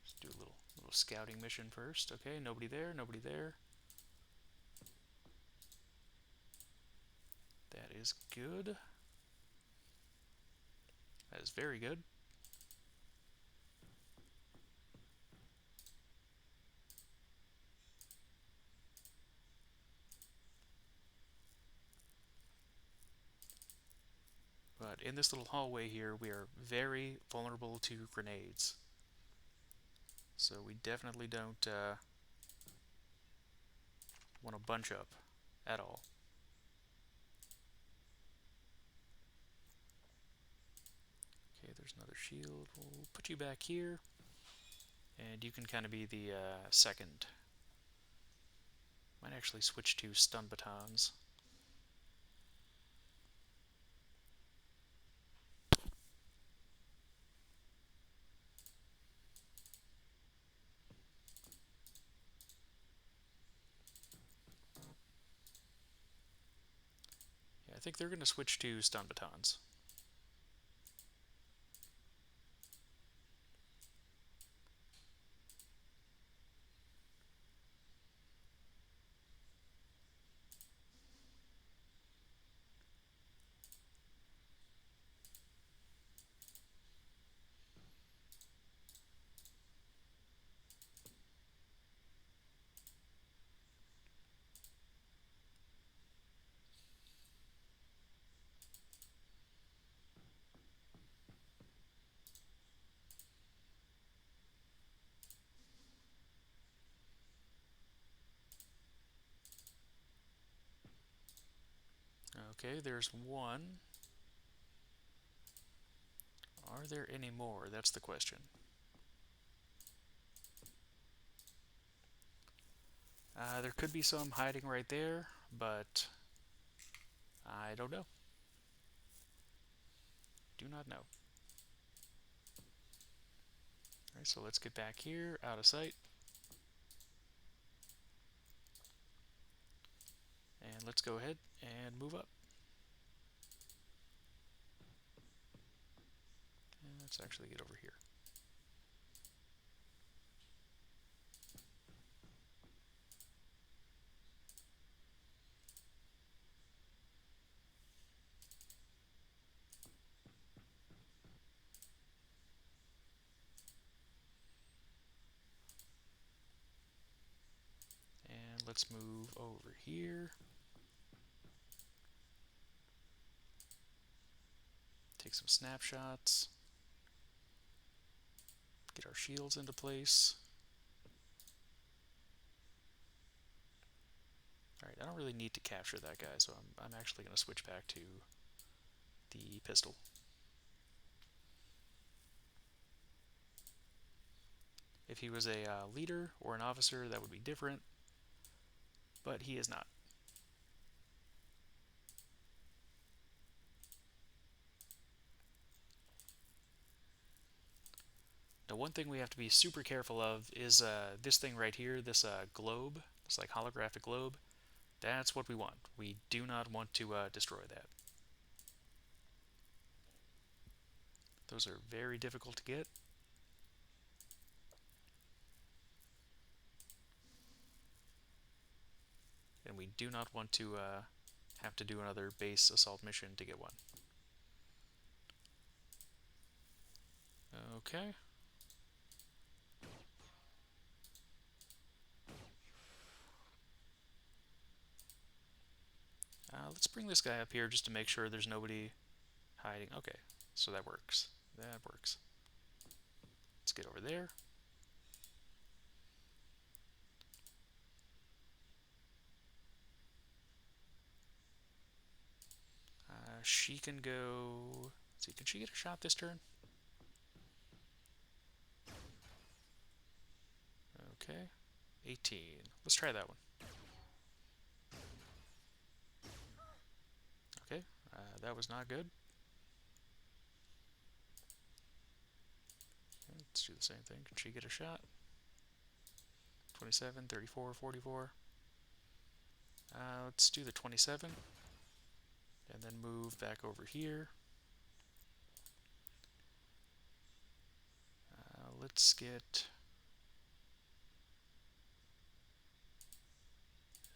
Let's do a little scouting mission first. Okay, nobody there, nobody there. That is good. That is very good. But in this little hallway here, we are very vulnerable to grenades. So we definitely don't want to bunch up at all. Okay, there's another shield. We'll put you back here. And you can kind of be the second. Might actually switch to stun batons. Yeah, I think they're going to switch to stun batons. Okay, there's one. Are there any more? That's the question. There could be some hiding right there, but I don't know. Do not know. Alright, so let's get back here, out of sight. And let's go ahead and move up. And let's actually get over here. And let's move over here. Take some snapshots. Get our shields into place. Alright, I don't really need to capture that guy, so I'm actually going to switch back to the pistol. If he was a leader or an officer, that would be different, but he is not. Now, one thing we have to be super careful of is this thing right here, this globe, this like holographic globe. That's what we want. We do not want to destroy that. Those are very difficult to get. And we do not want to have to do another base assault mission to get one. Okay. Let's bring this guy up here just to make sure there's nobody hiding. Okay, so that works. That works. Let's get over there. She can go... Let's see, can she get a shot this turn? Okay. 18. Let's try that one. Okay, that was not good. Okay, let's do the same thing. Can she get a shot? 27, 34, 44. Let's do the 27. And then move back over here. Let's get...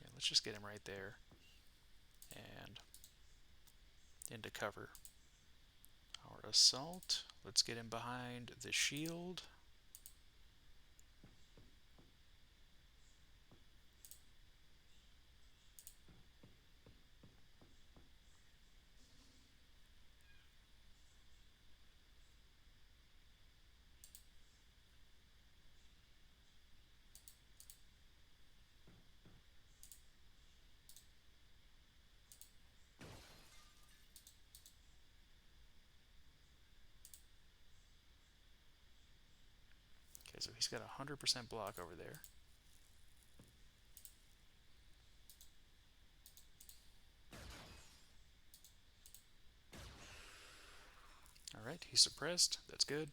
Yeah, let's just get him right there. And into cover. Our assault. Let's get him behind the shield. Okay, so he's got a 100% block over there. Alright, he's suppressed. That's good.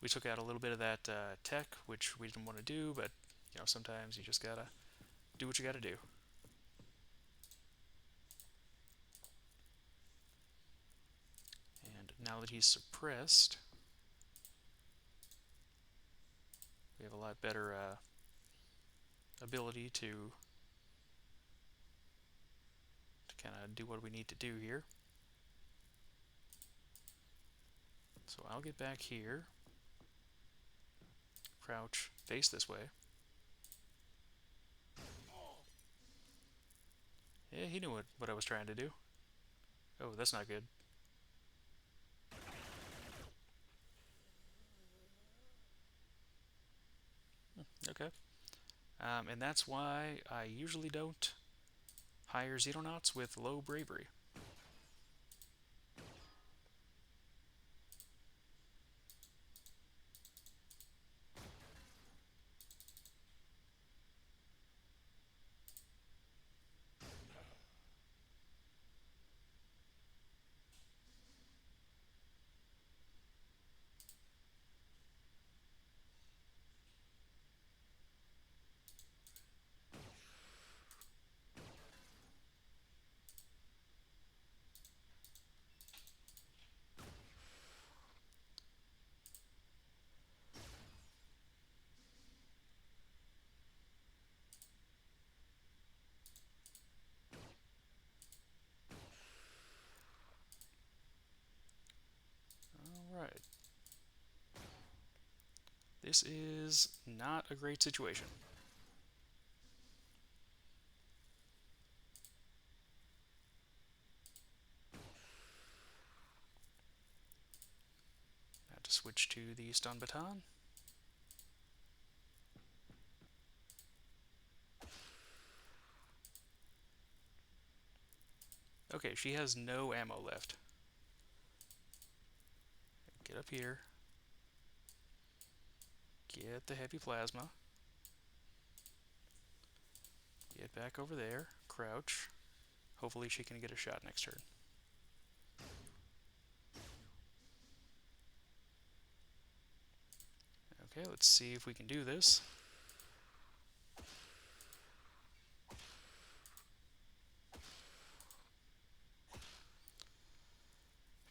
We took out a little bit of that tech, which we didn't want to do, but you know, sometimes you just gotta do what you gotta do. And now that he's suppressed, we have a lot better ability to kind of do what we need to do here. So I'll get back here, crouch, face this way. Yeah, he knew what I was trying to do. Oh, that's not good. Okay. And that's why I usually don't hire Xenonauts with low bravery. This is not a great situation. Have to switch to the stun baton. Okay, she has no ammo left. Get up here. Get the heavy plasma. Get back over there. Crouch. Hopefully she can get a shot next turn. Okay, let's see if we can do this.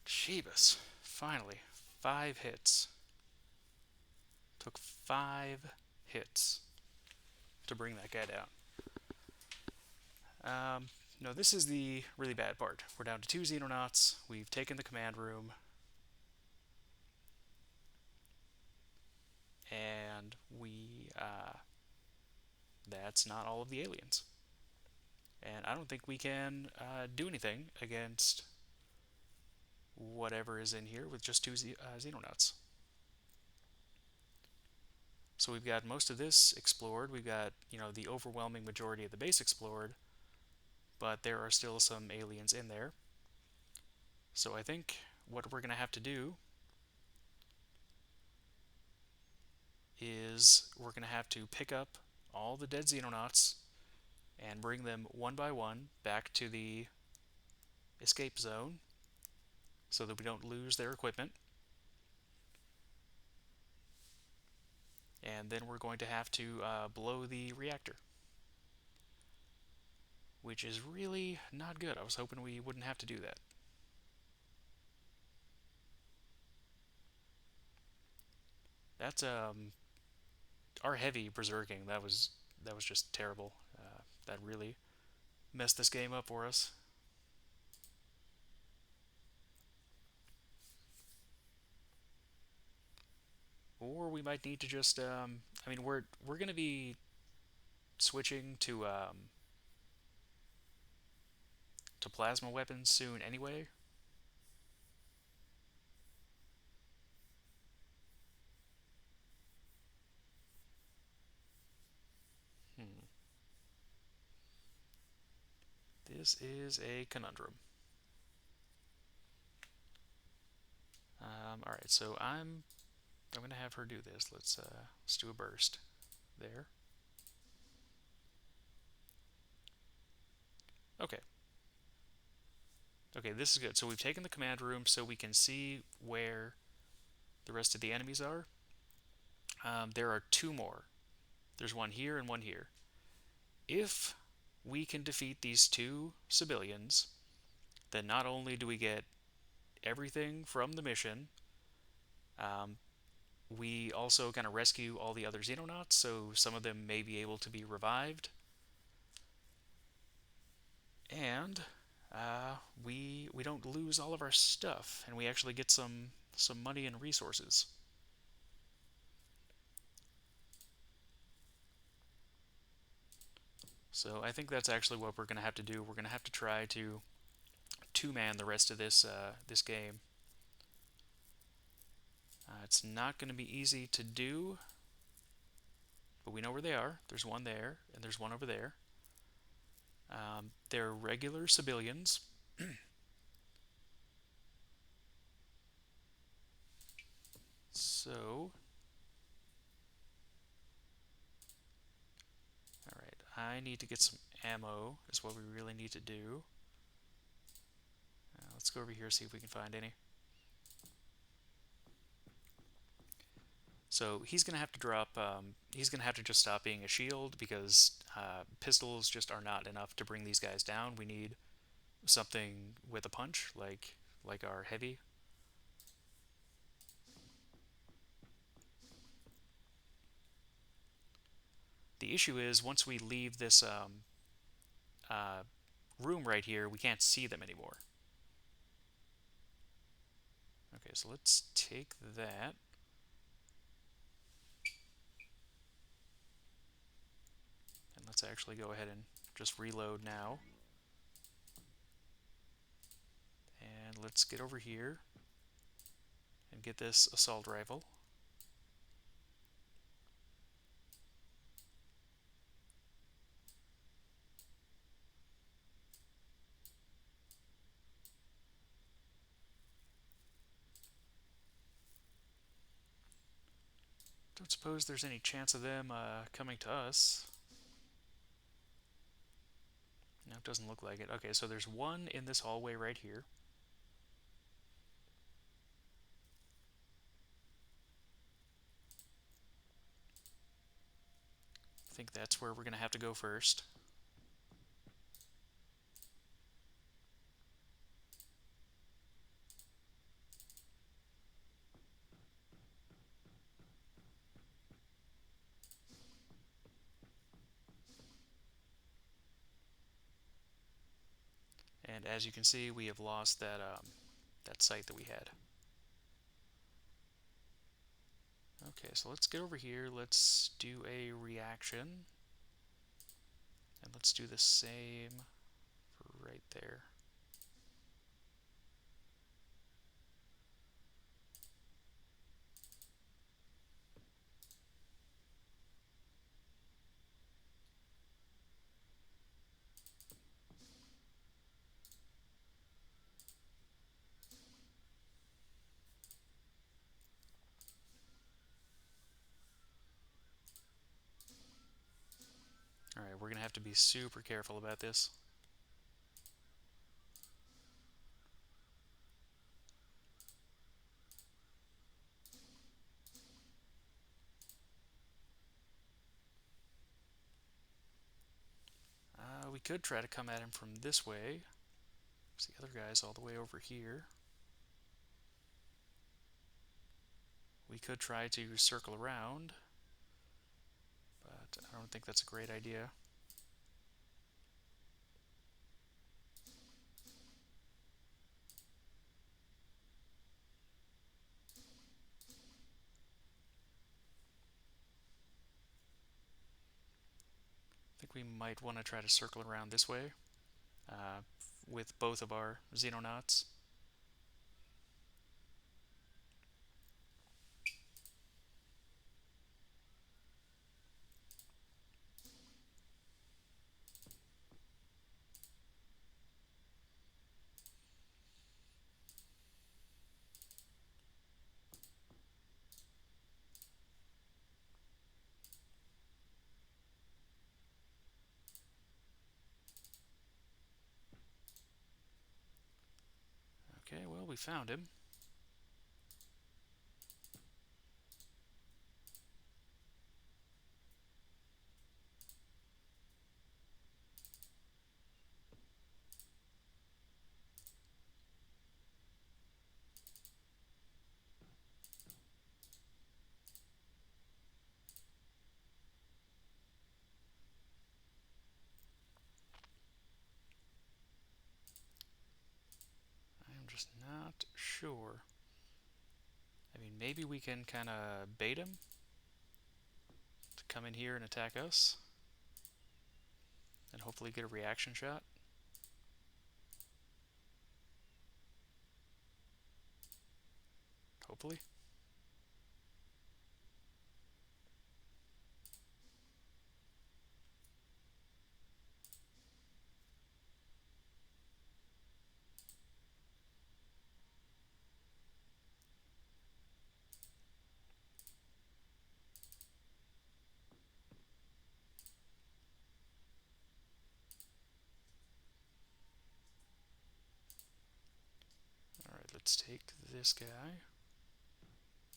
Jeebus. Finally. 5 hits. Took 5 hits to bring that guy down. No, this is the really bad part. We're down to 2 Xenonauts. We've taken the command room. And that's not all of the aliens. And I don't think we can do anything against whatever is in here with just 2 Xenonauts. So we've got most of this explored. We've got, the overwhelming majority of the base explored. But there are still some aliens in there. So I think what we're going to have to do is we're going to have to pick up all the dead Xenonauts and bring them one by one back to the escape zone so that we don't lose their equipment. And then we're going to have to blow the reactor, which is really not good. I was hoping we wouldn't have to do that. That's our heavy berserking. That was just terrible. That really messed this game up for us. Or we might need to just I mean, we're going to be switching to plasma weapons soon anyway. Hmm. This is a conundrum. All right, so I'm gonna have her do this. Let's do a burst there. Okay. Okay, this is good. So we've taken the command room so we can see where the rest of the enemies are. There are 2 more. There's one here and one here. If we can defeat these 2 civilians, then not only do we get everything from the mission, um, we also kind of rescue all the other Xenonauts, so some of them may be able to be revived. And we don't lose all of our stuff, and we actually get some money and resources. So I think that's actually what we're going to have to do. We're going to have to try to two-man the rest of this game. It's not going to be easy to do, but we know where they are. There's one there, and there's one over there. They're regular civilians. So, alright, I need to get some ammo, is what we really need to do. Let's go over here, see if we can find any. So he's going to have to drop, he's going to have to just stop being a shield because pistols just are not enough to bring these guys down. We need something with a punch, like our heavy. The issue is once we leave this room right here, we can't see them anymore. Okay, so let's take that. let's actually go ahead and just reload now. And let's get over here and get this assault rifle. Don't suppose there's any chance of them coming to us. No, it doesn't look like it. Okay, so there's one in this hallway right here. I think that's where we're going to have to go first. And as you can see, we have lost that sight that we had. Okay, so let's get over here. Let's do a reaction. And let's do the same for right there. Alright, we're going to have to be super careful about this. We could try to come at him from this way. Because the other guy's all the way over here. We could try to circle around, but I don't think that's a great idea. I think we might want to try to circle around this way with both of our Xenonauts. Okay, well, we found him. I'm just not sure. I mean, maybe we can kind of bait him to come in here and attack us, and hopefully get a reaction shot. Hopefully. Alright, let's take this guy.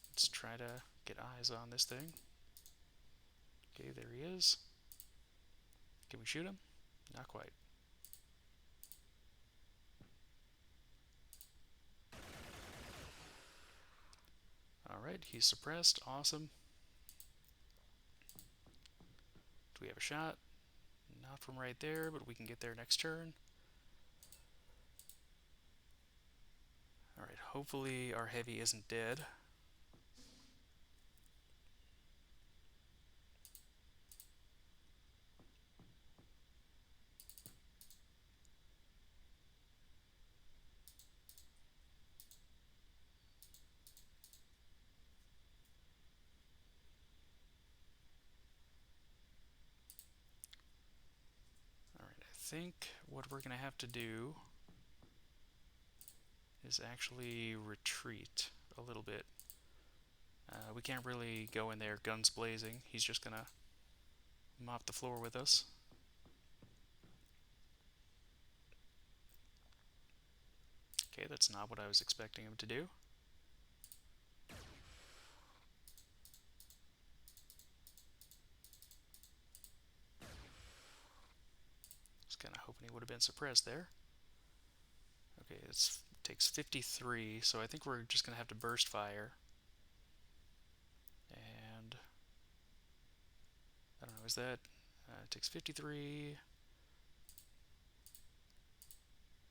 Let's try to get eyes on this thing. Okay, there he is. Can we shoot him? Not quite. Alright, he's suppressed. Awesome. Do we have a shot? Not from right there, but we can get there next turn. Alright, hopefully our heavy isn't dead. think what we're going to have to do is actually retreat a little bit. We can't really go in there guns blazing. He's just going to mop the floor with us. Okay, that's not what I was expecting him to do. Just kind of hoping he would have been suppressed there. Okay, it takes 53, so I think we're just going to have to burst fire. And I don't know, is that... it takes 53.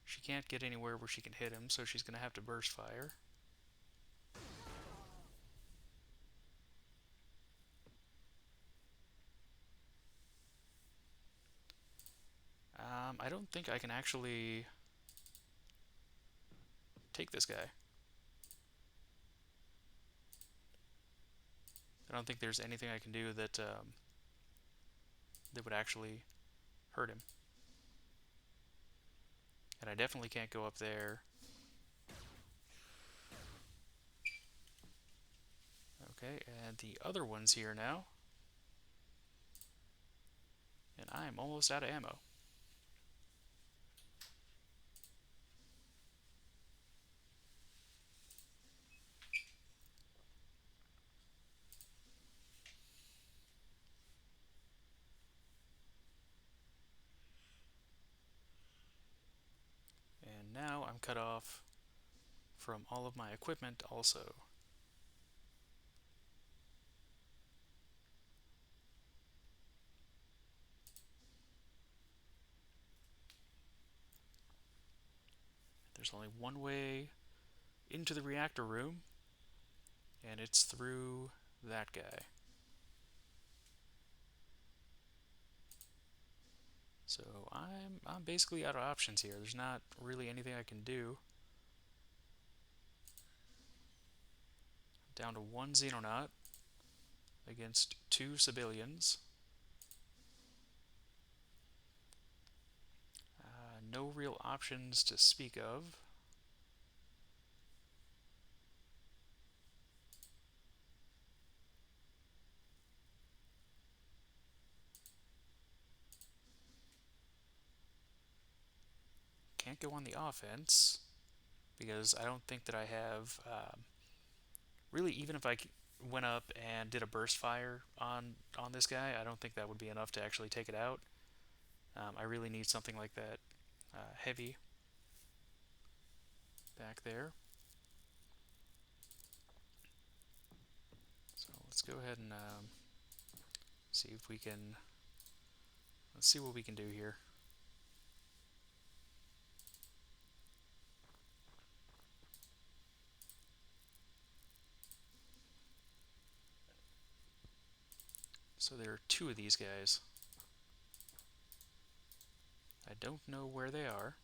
She can't get anywhere where she can hit him, so she's going to have to burst fire. I don't think I can actually take this guy. I don't think there's anything I can do that that would actually hurt him. And I definitely can't go up there. Okay, and the other one's here now. And I'm almost out of ammo. And now I'm cut off from all of my equipment also. There's only one way into the reactor room, and it's through that guy. So I'm basically out of options here. There's not really anything I can do. Down to one Xenonaut against two civilians. No real options to speak of. Can't go on the offense because I don't think that I have really, even if I went up and did a burst fire on this guy, I don't think that would be enough to actually take it out. I really need something like that heavy back there. So let's go ahead and see if we can. Let's see what we can do here. So there are two of these guys. I don't know where they are.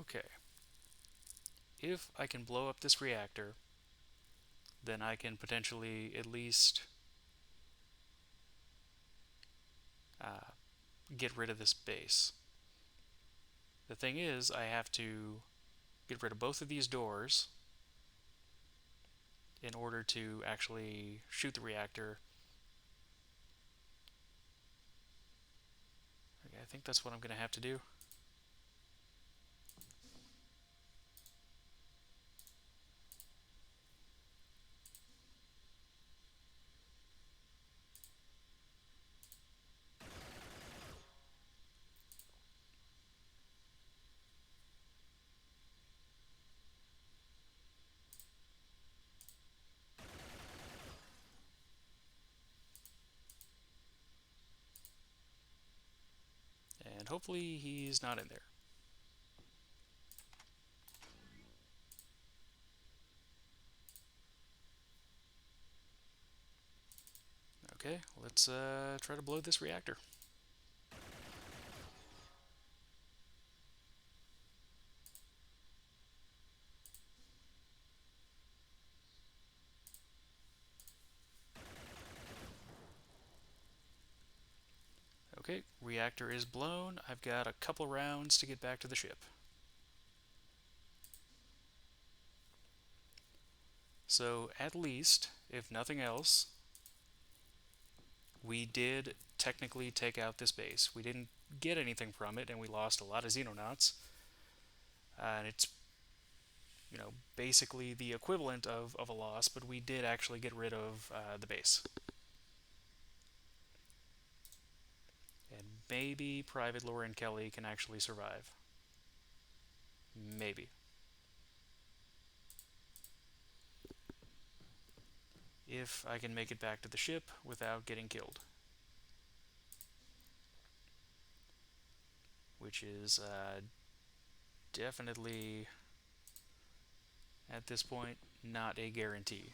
Okay. If I can blow up this reactor, then I can potentially at least uh, get rid of this base. The thing is, I have to get rid of both of these doors in order to actually shoot the reactor. Okay, I think that's what I'm going to have to do. And hopefully he's not in there. Okay, let's try to blow this reactor. Okay, reactor is blown. I've got a couple rounds to get back to the ship. So at least, if nothing else, we did technically take out this base. We didn't get anything from it, and we lost a lot of Xenonauts. And it's, basically the equivalent of a loss, but we did actually get rid of the base. And maybe Private Lauren Kelly can actually survive. Maybe. If I can make it back to the ship without getting killed. Which is definitely, at this point, not a guarantee.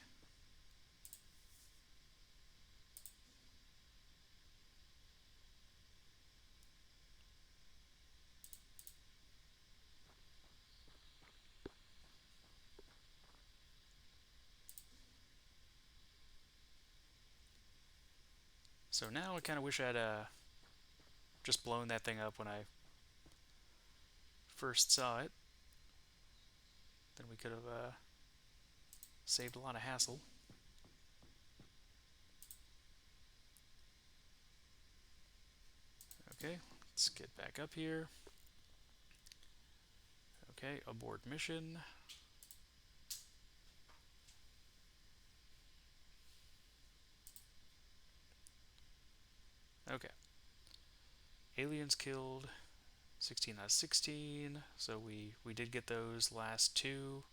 So now I kind of wish I'd just blown that thing up when I first saw it. Then we could have saved a lot of hassle. Okay, let's get back up here. Okay, abort mission. Okay. Aliens killed 16 out of 16. So we did get those last two.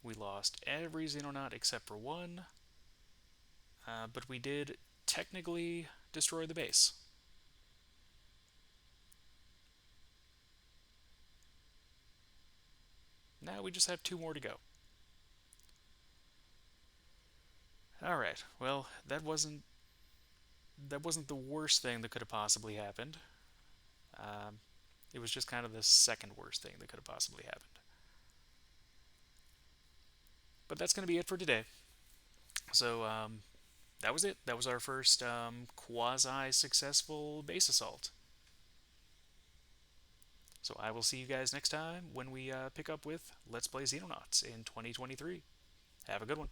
We lost every Xenonaut except for one. But we did technically destroy the base. Now we just have two more to go. Alright, well, that wasn't the worst thing that could have possibly happened. Um, it was just kind of the second worst thing that could have possibly happened. But that's going to be it for today. So that was it. That was our first quasi-successful base assault. So I will see you guys next time when we pick up with Let's Play Xenonauts in 2023. Have a good one.